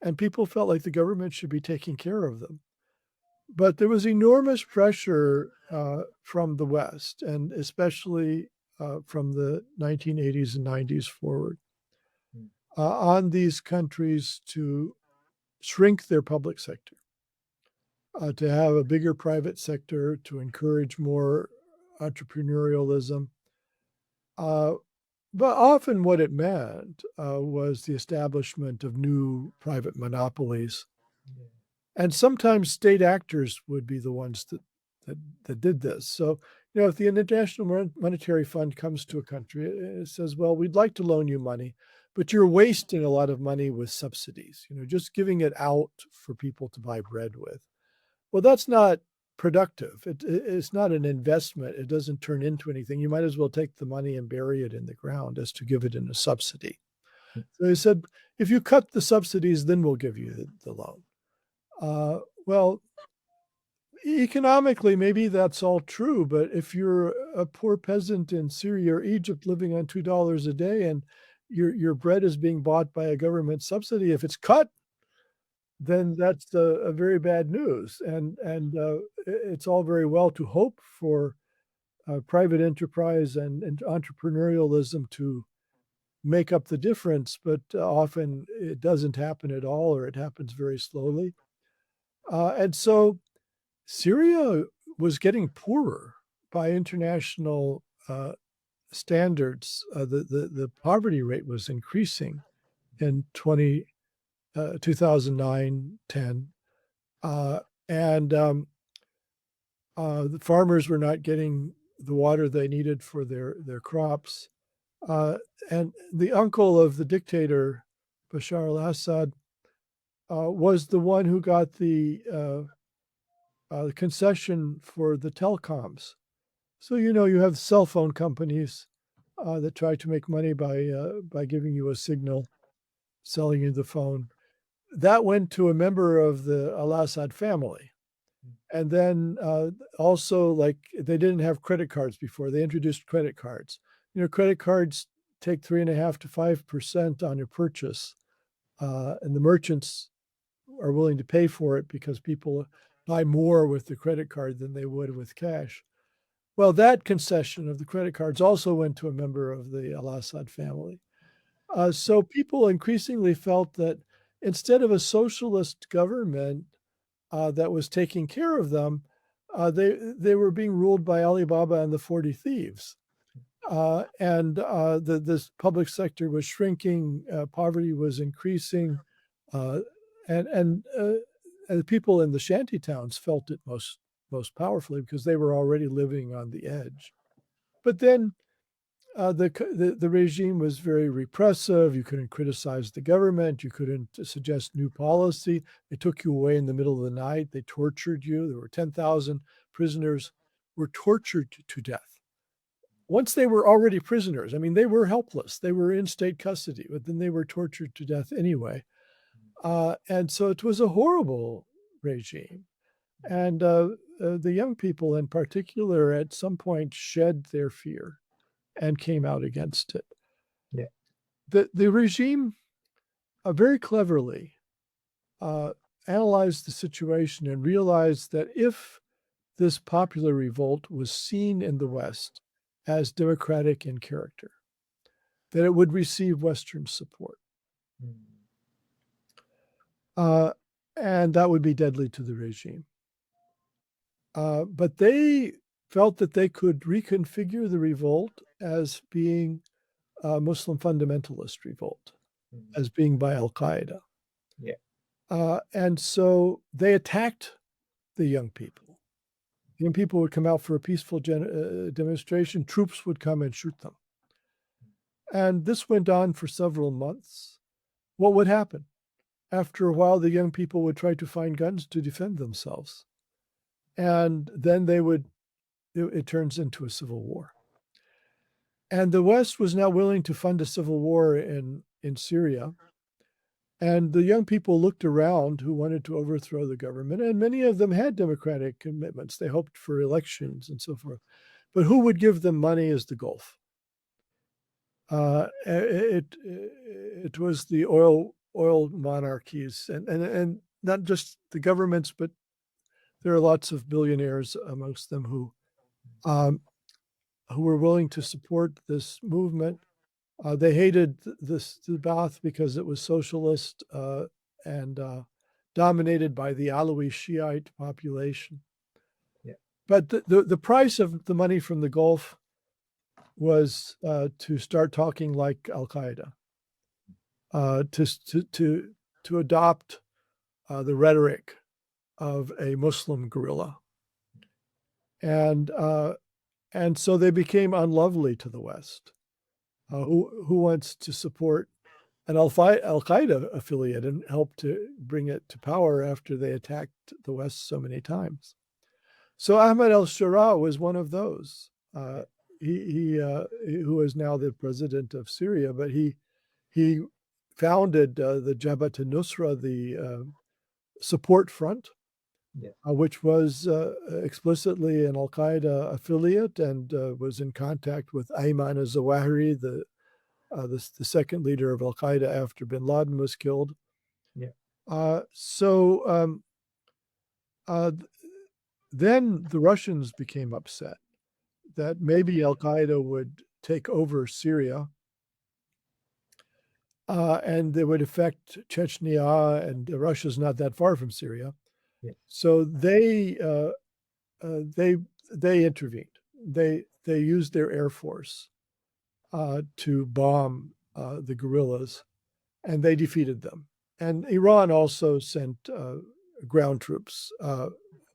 and people felt like the government should be taking care of them. But there was enormous pressure from the West, and especially from the 1980s and 90s forward, on these countries to shrink their public sector, to have a bigger private sector, to encourage more entrepreneurialism. But often what it meant was the establishment of new private monopolies. And sometimes state actors would be the ones that did this. So, if the International Monetary Fund comes to a country, it says, well, we'd like to loan you money, but you're wasting a lot of money with subsidies, just giving it out for people to buy bread with. Well, that's not productive. It's not an investment. It doesn't turn into anything. You might as well take the money and bury it in the ground as to give it in a subsidy. So they said, if you cut the subsidies, then we'll give you the loan. Well, economically, maybe that's all true, but if you're a poor peasant in Syria or Egypt living on $2 a day and your bread is being bought by a government subsidy, if it's cut, then that's a very bad news. And it's all very well to hope for private enterprise and entrepreneurialism to make up the difference, but often it doesn't happen at all, or it happens very slowly. And so Syria was getting poorer by international standards. The poverty rate was increasing in 2009, 10. And the farmers were not getting the water they needed for their crops. And the uncle of the dictator, Bashar al-Assad, was the one who got the concession for the telecoms. So, you have cell phone companies that try to make money by giving you a signal, selling you the phone. That went to a member of the al-Assad family. And then also, like, they didn't have credit cards before. They introduced credit cards. Credit cards take 3.5% to 5% on your purchase, and the merchants are willing to pay for it because people buy more with the credit card than they would with cash. Well, that concession of the credit cards also went to a member of the al-Assad family. So people increasingly felt that instead of a socialist government that was taking care of them, they were being ruled by Alibaba and the 40 Thieves. This public sector was shrinking, poverty was increasing, and the people in the shanty towns felt it most powerfully because they were already living on the edge. But then the regime was very repressive. You couldn't criticize the government. You couldn't suggest new policy. They took you away in the middle of the night. They tortured you. There were 10,000 prisoners were tortured to death. Once they were already prisoners, I mean, they were helpless. They were in state custody, but then they were tortured to death anyway. And so it was a horrible regime. And the young people in particular at some point shed their fear and came out against it. Yeah. The regime very cleverly analyzed the situation and realized that if this popular revolt was seen in the West as democratic in character, that it would receive Western support. And that would be deadly to the regime. But they felt that they could reconfigure the revolt as being a Muslim fundamentalist revolt, as being by al-Qaeda. Yeah. And so they attacked the young people. Young people would come out for a peaceful demonstration. Troops would come and shoot them. And this went on for several months. What would happen? After a while, the young people would try to find guns to defend themselves. And then it turns into a civil war. And the West was now willing to fund a civil war in Syria. And the young people looked around who wanted to overthrow the government, and many of them had democratic commitments. They hoped for elections and so forth. But who would give them money is the Gulf. It was the oil monarchies, and not just the governments, but there are lots of billionaires amongst them who were willing to support this movement. They hated the Ba'ath because it was socialist and dominated by the Alawi Shiite population. Yeah. But the price of the money from the Gulf was to start talking like al-Qaeda, to adopt the rhetoric of a Muslim guerrilla. And so they became unlovely to the West. Who wants to support an al-Qaeda affiliate and help to bring it to power after they attacked the West so many times? So Ahmed al-Sharaa was one of those. He who is now the president of Syria, but he founded the Jabhat al-Nusra, the support front, which was explicitly an al-Qaeda affiliate and was in contact with Ayman al-Zawahiri, the second leader of al-Qaeda after bin Laden was killed. Yeah. So then the Russians became upset that maybe Al-Qaeda would take over Syria, and they would affect Chechnya, and Russia's not that far from Syria. Yeah. So they intervened. They used their air force to bomb the guerrillas, and they defeated them. And Iran also sent ground troops,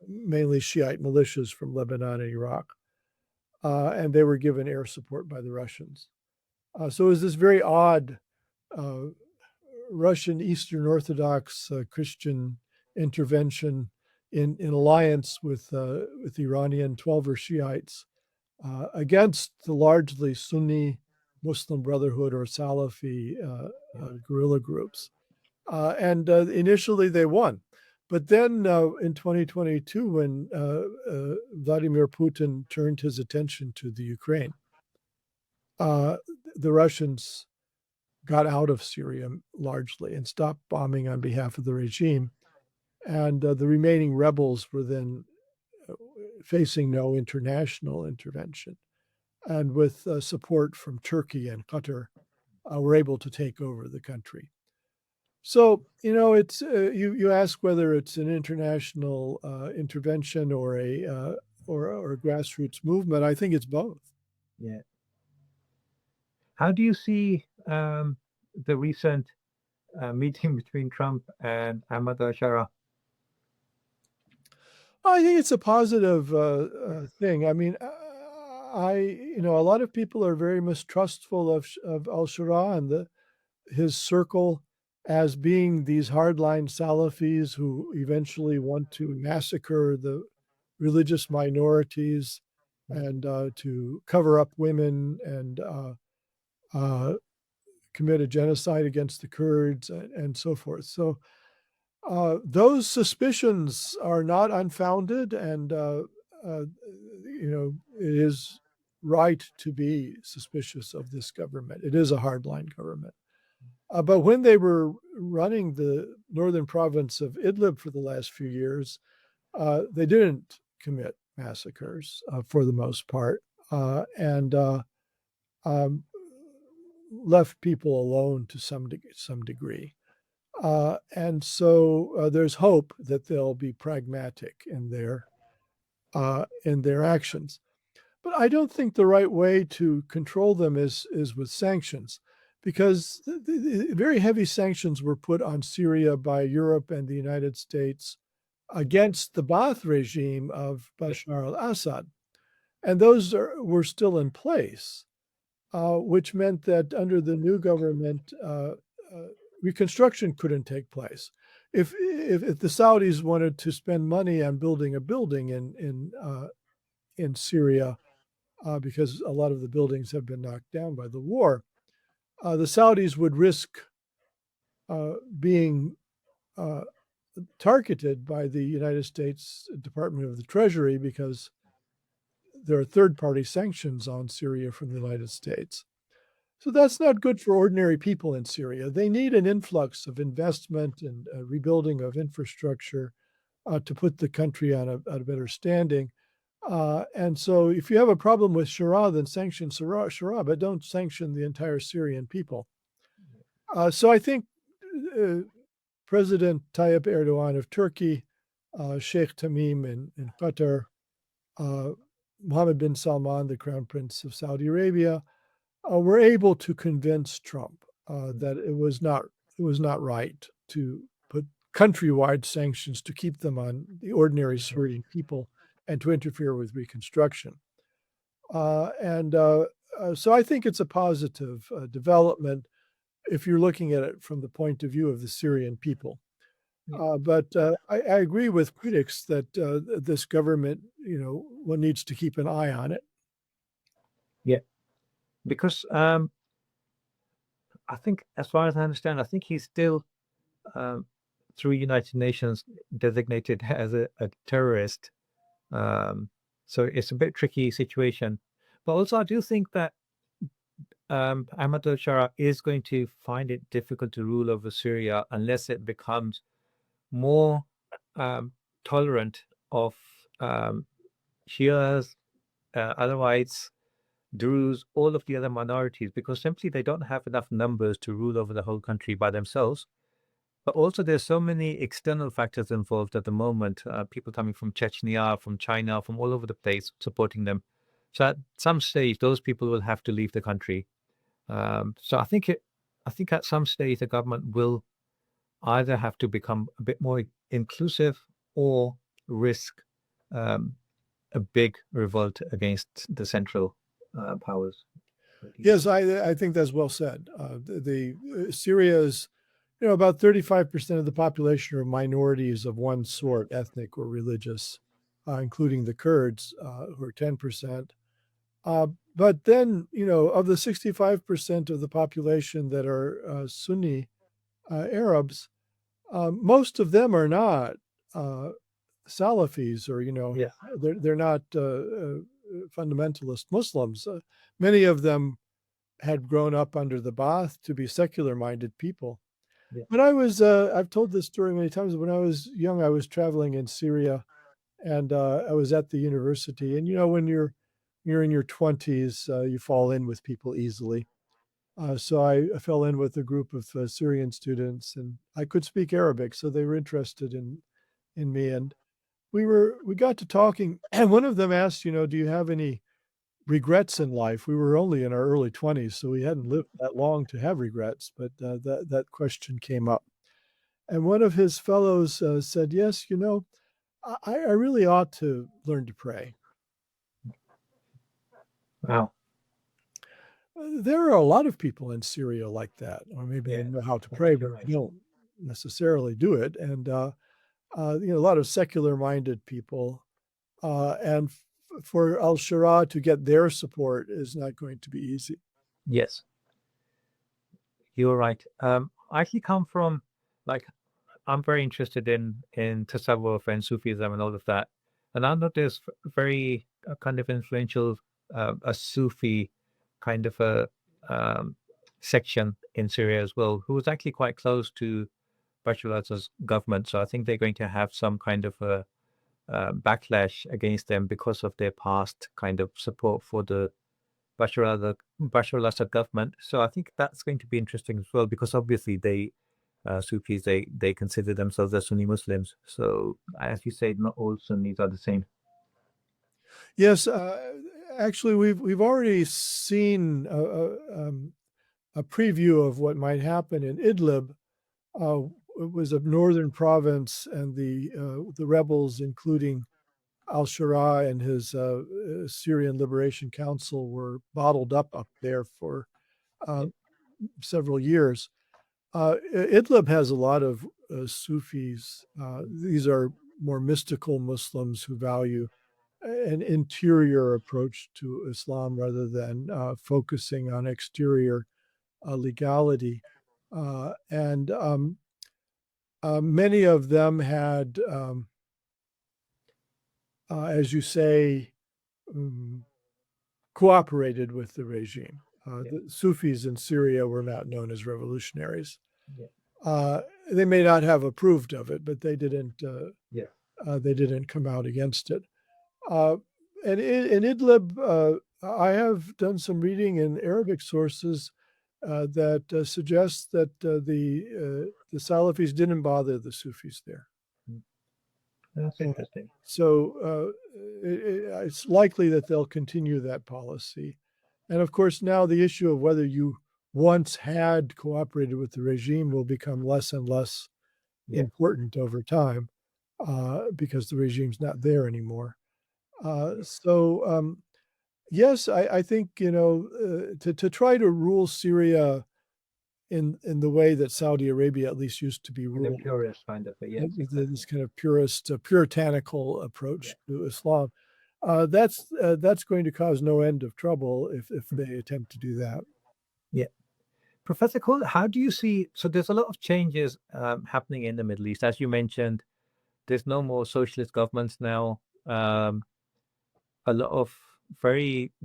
mainly Shiite militias from Lebanon and Iraq, and they were given air support by the Russians. So it was this very odd Russian Eastern Orthodox Christian intervention in alliance with Iranian Twelver Shiites against the largely Sunni Muslim Brotherhood or Salafi guerrilla groups. And initially they won. But then in 2022, when Vladimir Putin turned his attention to the Ukraine, the Russians got out of Syria largely and stopped bombing on behalf of the regime. And the remaining rebels were then facing no international intervention. And with support from Turkey and Qatar, were able to take over the country. So, it's you ask whether it's an international intervention or a grassroots movement. I think it's both. Yeah. How do you see the recent meeting between Trump and Ahmed Bashar? I think it's a positive thing. I mean, a lot of people are very mistrustful of al-Shura and his circle as being these hardline Salafis who eventually want to massacre the religious minorities and to cover up women and commit a genocide against the Kurds and so forth. So those suspicions are not unfounded, and it is right to be suspicious of this government. It is a hardline government. But when they were running the northern province of Idlib for the last few years, they didn't commit massacres for the most part, and left people alone to some degree. And so there's hope that they'll be pragmatic in their actions. But I don't think the right way to control them is with sanctions, because the very heavy sanctions were put on Syria by Europe and the United States against the Ba'ath regime of Bashar al-Assad. And those were still in place, which meant that under the new government, reconstruction couldn't take place. If the Saudis wanted to spend money on building a building in Syria, because a lot of the buildings have been knocked down by the war, the Saudis would risk being targeted by the United States Department of the Treasury, because there are third-party sanctions on Syria from the United States. So that's not good for ordinary people in Syria. They need an influx of investment and rebuilding of infrastructure to put the country on a better standing. And so if you have a problem with Shura, then sanction Shura, but don't sanction the entire Syrian people. So I think President Tayyip Erdogan of Turkey, Sheikh Tamim in Qatar, Mohammed bin Salman, the Crown Prince of Saudi Arabia, were able to convince Trump that it was not right to put countrywide sanctions to keep them on the ordinary Syrian people and to interfere with reconstruction. So I think it's a positive development if you're looking at it from the point of view of the Syrian people. But I agree with critics that this government, one needs to keep an eye on it. Yeah, because I think, as far as I understand, I think he's still, through United Nations, designated as a terrorist. So it's a bit tricky situation. But also, I do think that Ahmed al-Shara is going to find it difficult to rule over Syria unless it becomes more tolerant of Shias, Alawites, Druze, all of the other minorities, because simply they don't have enough numbers to rule over the whole country by themselves. But also, there's so many external factors involved at the moment. People coming from Chechnya, from China, from all over the place, supporting them. So at some stage, those people will have to leave the country. So I think at some stage the government will either have to become a bit more inclusive or risk um, a big revolt against the central powers. Yes, I think that's well said. Syria is, about 35% of the population are minorities of one sort, ethnic or religious, including the Kurds, who are 10%. But then, of the 65% of the population that are Sunni Arabs, most of them are not Salafis, or Yeah. they're not fundamentalist Muslims. Many of them had grown up under the Ba'ath to be secular-minded people. Yeah. When I've told this story many times. When I was young, I was traveling in Syria, and I was at the university. And when you're in your 20s, you fall in with people easily. So I fell in with a group of Syrian students, and I could speak Arabic, so they were interested in me. And we got to talking, and one of them asked, do you have any regrets in life? We were only in our early 20s, so we hadn't lived that long to have regrets, but that question came up. And one of his fellows said, yes, I really ought to learn to pray. Wow. There are a lot of people in Syria like that, or maybe they know how to pray, but they don't necessarily do it. And a lot of secular-minded people, and for al-Shura to get their support is not going to be easy. Yes, you're right. I actually come from, like, I'm very interested in tasawwuf and Sufism and all of that, and I know there's very kind of influential a Sufi kind of a section in Syria as well, who was actually quite close to Bashar al-Assad's government. So I think they're going to have some kind of a backlash against them because of their past kind of support for the Bashar al-Assad government. So I think that's going to be interesting as well, because obviously Sufis, they consider themselves as Sunni Muslims. So as you say, not all Sunnis are the same. Yes, actually, we've already seen a preview of what might happen in Idlib. It was a northern province, and the rebels, including al-Shura and his Syrian Liberation Council, were bottled up there for several years. Idlib has a lot of Sufis. These are more mystical Muslims who value an interior approach to Islam rather than focusing on exterior legality. And many of them had, as you say, cooperated with the regime. The Sufis in Syria were not known as revolutionaries. They may not have approved of it, but they didn't. They didn't come out against it. And in Idlib, I have done some reading in Arabic sources that suggests that the Salafis didn't bother the Sufis there. That's interesting. So it's likely that they'll continue that policy. And of course, now the issue of whether you once had cooperated with the regime will become less and less important over time, because the regime's not there anymore. So yes, I think, to try to rule Syria in the way that Saudi Arabia at least used to be ruled, The purist kind of, yes. this kind of purist, puritanical approach to Islam, that's going to cause no end of trouble if they attempt to do that. Yeah. Professor Cole, how do you see, so there's a lot of changes happening in the Middle East. As you mentioned, there's no more socialist governments now. A lot of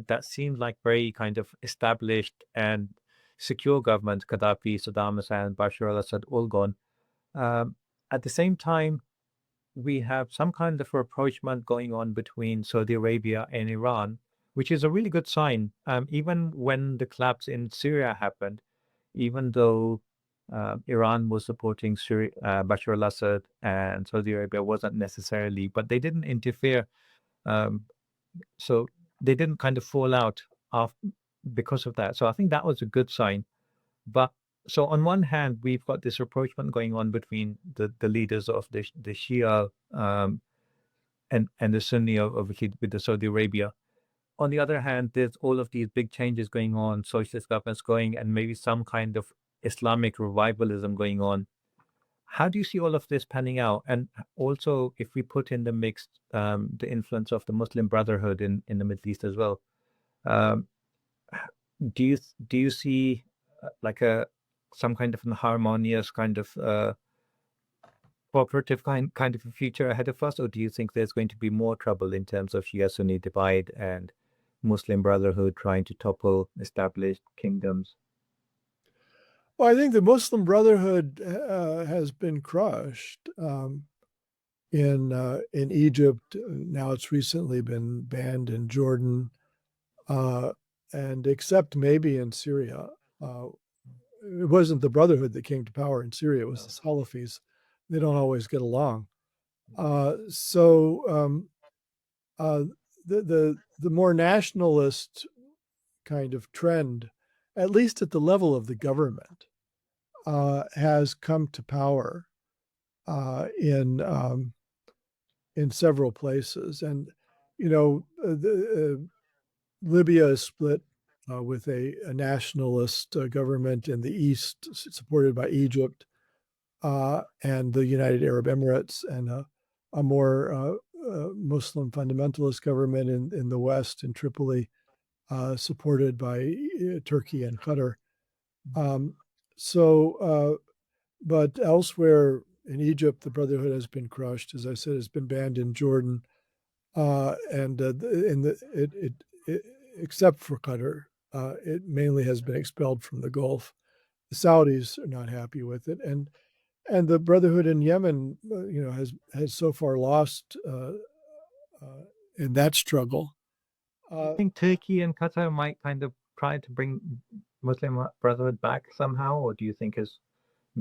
that seemed like very kind of established and secure governments, Gaddafi, Saddam Hussein, Bashar al-Assad, all gone. at the same time, we have some kind of rapprochement going on between Saudi Arabia and Iran, which is a really good sign. Even when the collapse in Syria happened, even though Iran was supporting Bashar al-Assad and Saudi Arabia wasn't necessarily, but they didn't interfere. Um, so they didn't kind of fall out because of that. So I think that was a good sign. But so on one hand, we've got this rapprochement going on between the leaders of the Shia and the Sunni obviously with the Saudi Arabia. On the other hand, there's all of these big changes going on, socialist governments going, and maybe some kind of Islamic revivalism going on. How do you see all of this panning out? And also, if we put in the mix the influence of the Muslim Brotherhood in the Middle East as well, um, do you see like some kind of an harmonious kind of cooperative kind of a future ahead of us, or do you think there's going to be more trouble in terms of Shia-Sunni divide and Muslim Brotherhood trying to topple established kingdoms? Well, I think the Muslim Brotherhood has been crushed in Egypt. Now it's recently been banned in Jordan, and except maybe in Syria. It wasn't the Brotherhood that came to power in Syria; it was the Salafis. They don't always get along. So the more nationalist kind of trend, at least at the level of the government, has come to power in several places. And Libya is split with a nationalist government in the east, supported by Egypt and the United Arab Emirates, and a more Muslim fundamentalist government in the west, in Tripoli, supported by Turkey and Qatar. But elsewhere in Egypt, the Brotherhood has been crushed. As I said, it's been banned in Jordan, except for Qatar, it mainly has been expelled from the Gulf. The Saudis are not happy with it, and the Brotherhood in Yemen, has so far lost in that struggle. Do you think Turkey and Qatar might kind of try to bring Muslim Brotherhood back somehow, or do you think it's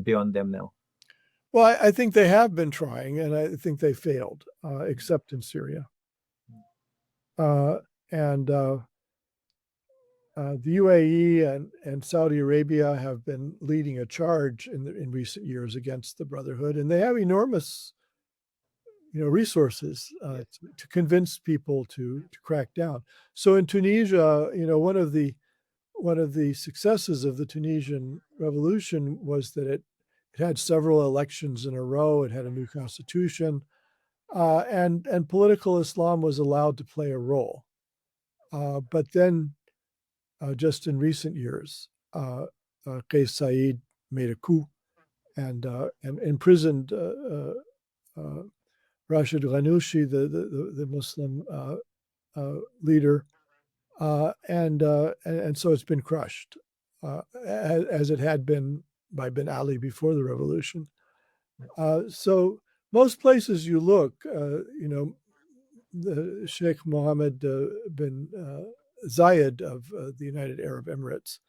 beyond them now? Well, I think they have been trying, and I think they failed, except in Syria. And the UAE and Saudi Arabia have been leading a charge in recent years against the Brotherhood, and they have enormous, resources to convince people to crack down. So in Tunisia, one of the successes of the Tunisian revolution was that it had several elections in a row. It had a new constitution, and political Islam was allowed to play a role. But then, just in recent years, Qais Said made a coup and imprisoned Rashid Ghannouchi, the Muslim leader, and so it's been crushed, as it had been by Ben Ali before the revolution. So most places you look, the Sheikh Mohammed bin Zayed of the United Arab Emirates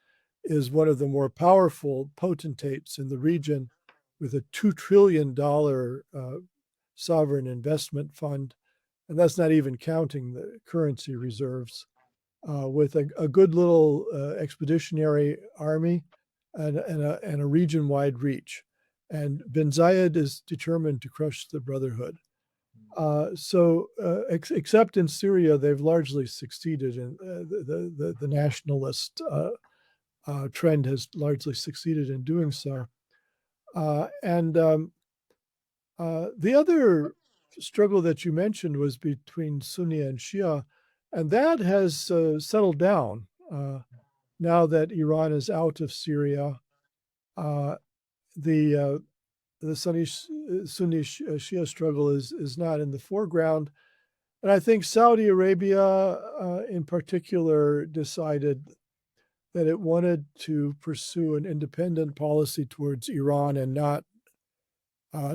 is one of the more powerful potentates in the region, with a $2 trillion sovereign investment fund, and that's not even counting the currency reserves, with a good little expeditionary army and a region-wide reach. And bin Zayed is determined to crush the Brotherhood. Except in Syria, they've largely succeeded in the nationalist trend has largely succeeded in doing so. The other struggle that you mentioned was between Sunni and Shia, and that has settled down now that Iran is out of Syria. The Sunni Shia struggle is not in the foreground, and I think Saudi Arabia, in particular, decided that it wanted to pursue an independent policy towards Iran and not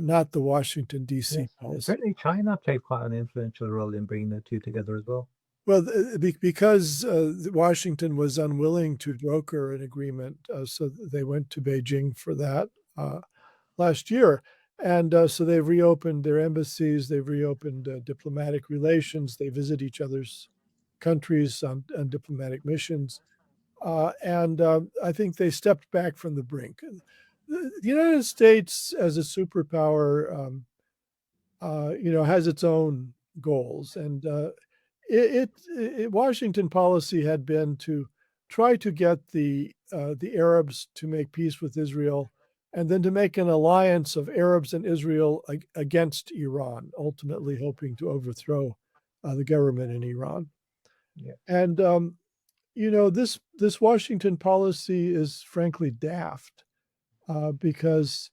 not the Washington, D.C. Yes. policy. Certainly China played quite an influential role in bringing the two together as well. Well, because Washington was unwilling to broker an agreement, so they went to Beijing for that last year. And so they've reopened their embassies, they've reopened diplomatic relations, they visit each other's countries on diplomatic missions. And I think they stepped back from the brink. The United States, as a superpower, has its own goals, and Washington policy had been to try to get the Arabs to make peace with Israel, and then to make an alliance of Arabs and Israel against Iran, ultimately hoping to overthrow the government in Iran. Yeah. And this Washington policy is frankly daft, because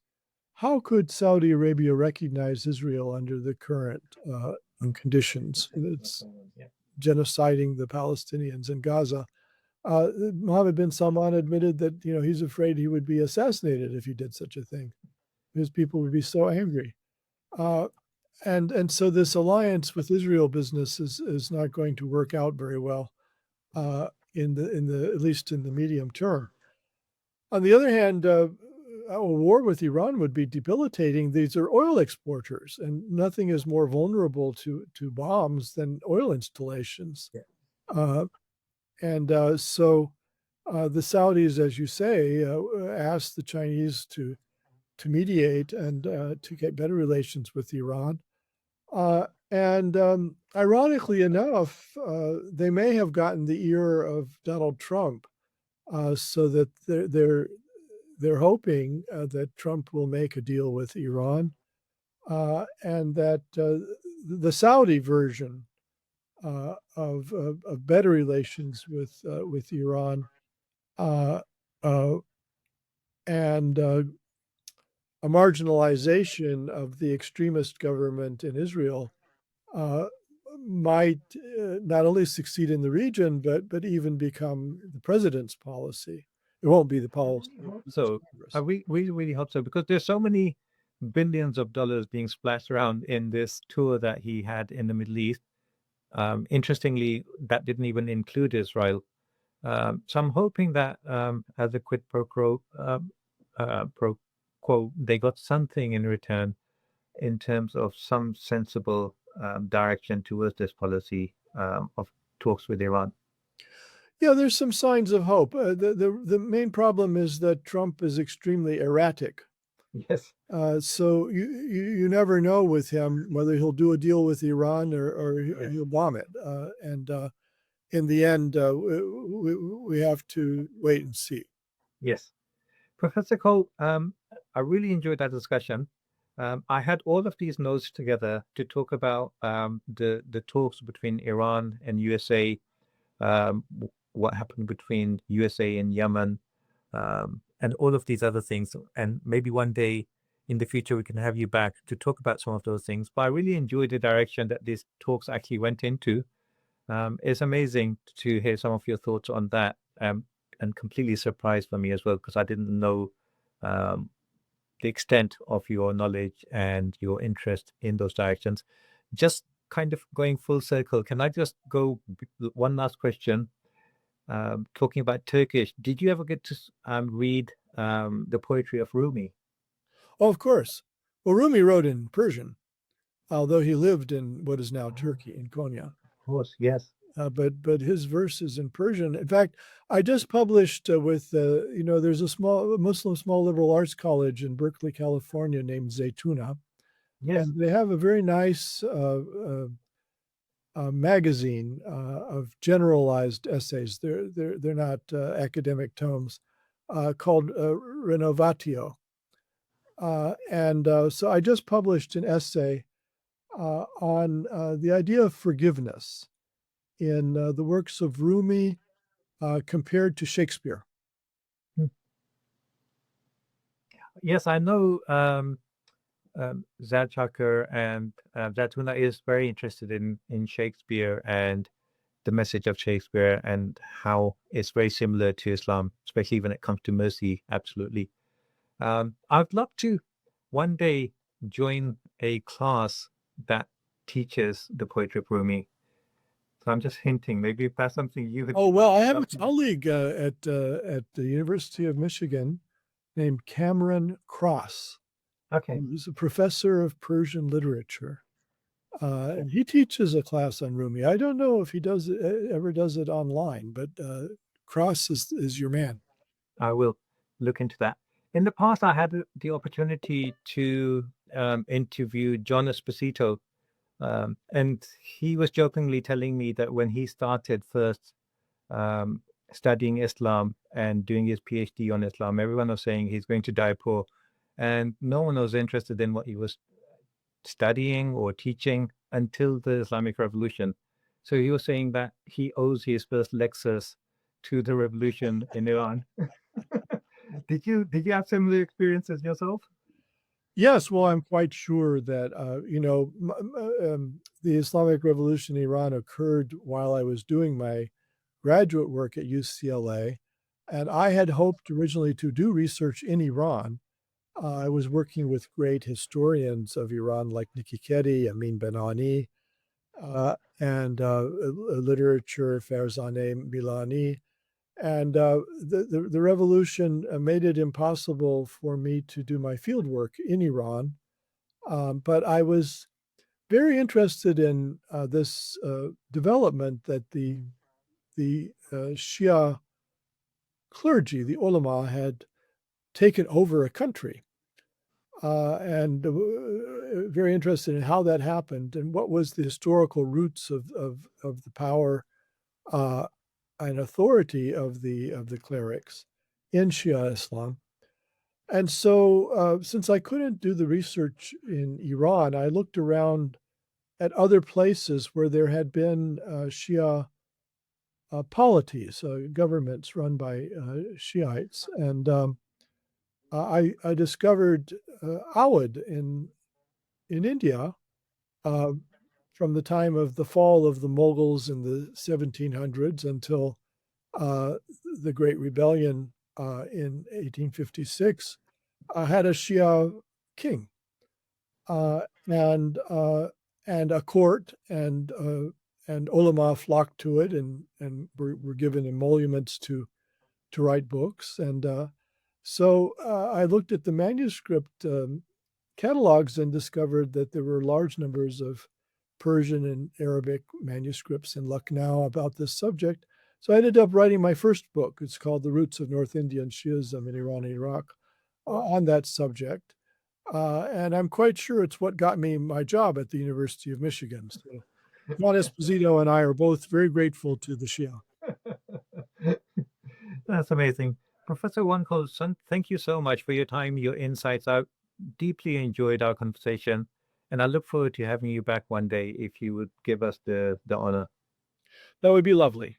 how could Saudi Arabia recognize Israel under the current conditions? It's genociding the Palestinians in Gaza. Mohammed bin Salman admitted that he's afraid he would be assassinated if he did such a thing. His people would be so angry, and so this alliance with Israel business is not going to work out very well in the at least in the medium term. On the other hand, a war with Iran would be debilitating. These are oil exporters, and nothing is more vulnerable to bombs than oil installations. Yeah. So the Saudis, as you say, asked the Chinese to mediate and to get better relations with Iran. Ironically enough, they may have gotten the ear of Donald Trump, so that they're hoping that Trump will make a deal with Iran, and that the Saudi version of better relations with Iran and a marginalization of the extremist government in Israel might not only succeed in the region, but even become the president's policy. It won't be the policy. So we really hope so, because there's so many billions of dollars being splashed around in this tour that he had in the Middle East. Interestingly, that didn't even include Israel. So I'm hoping that as a quid pro quo, they got something in return in terms of some sensible direction towards this policy of talks with Iran. Yeah, there's some signs of hope. The main problem is that Trump is extremely erratic. Yes. So you never know with him whether he'll do a deal with Iran or he'll bomb it. And in the end, we have to wait and see. Yes. Professor Cole, I really enjoyed that discussion. I had all of these notes together to talk about the talks between Iran and USA, what happened between USA and Yemen, and all of these other things. And maybe one day in the future we can have you back to talk about some of those things. But I really enjoyed the direction that these talks actually went into. It's amazing to hear some of your thoughts on that, and completely surprised for me as well, because I didn't know the extent of your knowledge and your interest in those directions. Just kind of going full circle, can I just go one last question? Talking about Turkish, did you ever get to read the poetry of Rumi? Oh, of course. Well, Rumi wrote in Persian, although he lived in what is now Turkey, in Konya. Of course, yes. But his verses in Persian. In fact, I just published with there's a Muslim small liberal arts college in Berkeley, California, named Zaytuna, Yes. and they have a very nice magazine of generalized essays. They're not academic tomes, called Renovatio. So I just published an essay on the idea of forgiveness in the works of Rumi compared to Shakespeare. Yes, I know Zadchakar and Zatuna is very interested in Shakespeare and the message of Shakespeare, and how it's very similar to Islam, especially when it comes to mercy. Absolutely. I'd love to one day join a class that teaches the poetry of Rumi. So I'm just hinting, maybe if that's something you would. Oh, well, I have a colleague at the University of Michigan named Cameron Cross, Okay. who's a professor of Persian literature. And he teaches a class on Rumi. I don't know if he ever does it online, but Cross is your man. I will look into that. In the past, I had the opportunity to interview John Esposito, and he was jokingly telling me that when he started first studying Islam and doing his PhD on Islam, everyone was saying he's going to die poor, and no one was interested in what he was studying or teaching until the Islamic Revolution. So he was saying that he owes his first Lexus to the revolution in Iran. Did you have similar experiences yourself? Yes, well, I'm quite sure that the Islamic Revolution in Iran occurred while I was doing my graduate work at UCLA, and I had hoped originally to do research in Iran. I was working with great historians of Iran like Nikki Keddy, Amin Benani, and literature, Farzaneh Milani. And the revolution made it impossible for me to do my field work in Iran. But I was very interested in this development that the Shia clergy, the ulama, had taken over a country. And very interested in how that happened and what was the historical roots of the power and authority of the clerics in Shia Islam. And so, since I couldn't do the research in Iran, I looked around at other places where there had been Shia polities, governments run by Shiites, and I discovered Awadh in India from the time of the fall of the Mughals in the 1700s until the Great Rebellion in 1856, had a Shia king and a court, and ulama flocked to it and were given emoluments to write books. And so I looked at the manuscript catalogs and discovered that there were large numbers of Persian and Arabic manuscripts in Lucknow about this subject. So I ended up writing my first book. It's called The Roots of North Indian Shiism in Iran and Iraq, on that subject. And I'm quite sure it's what got me my job at the University of Michigan. So Juan Esposito and I are both very grateful to the Shia. That's amazing. Professor Juan Cole, thank you so much for your time, your insights. I deeply enjoyed our conversation, and I look forward to having you back one day if you would give us the honor. That would be lovely.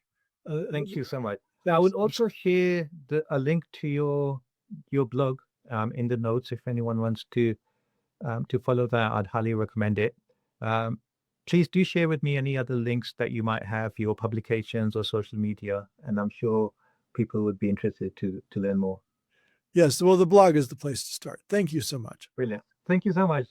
Thank you so much. Now, I will also share a link to your blog in the notes if anyone wants to follow that. I'd highly recommend it. Please do share with me any other links that you might have, your publications or social media, and I'm sure people would be interested to learn more. Yes, well, the blog is the place to start. Thank you so much. Brilliant. Thank you so much.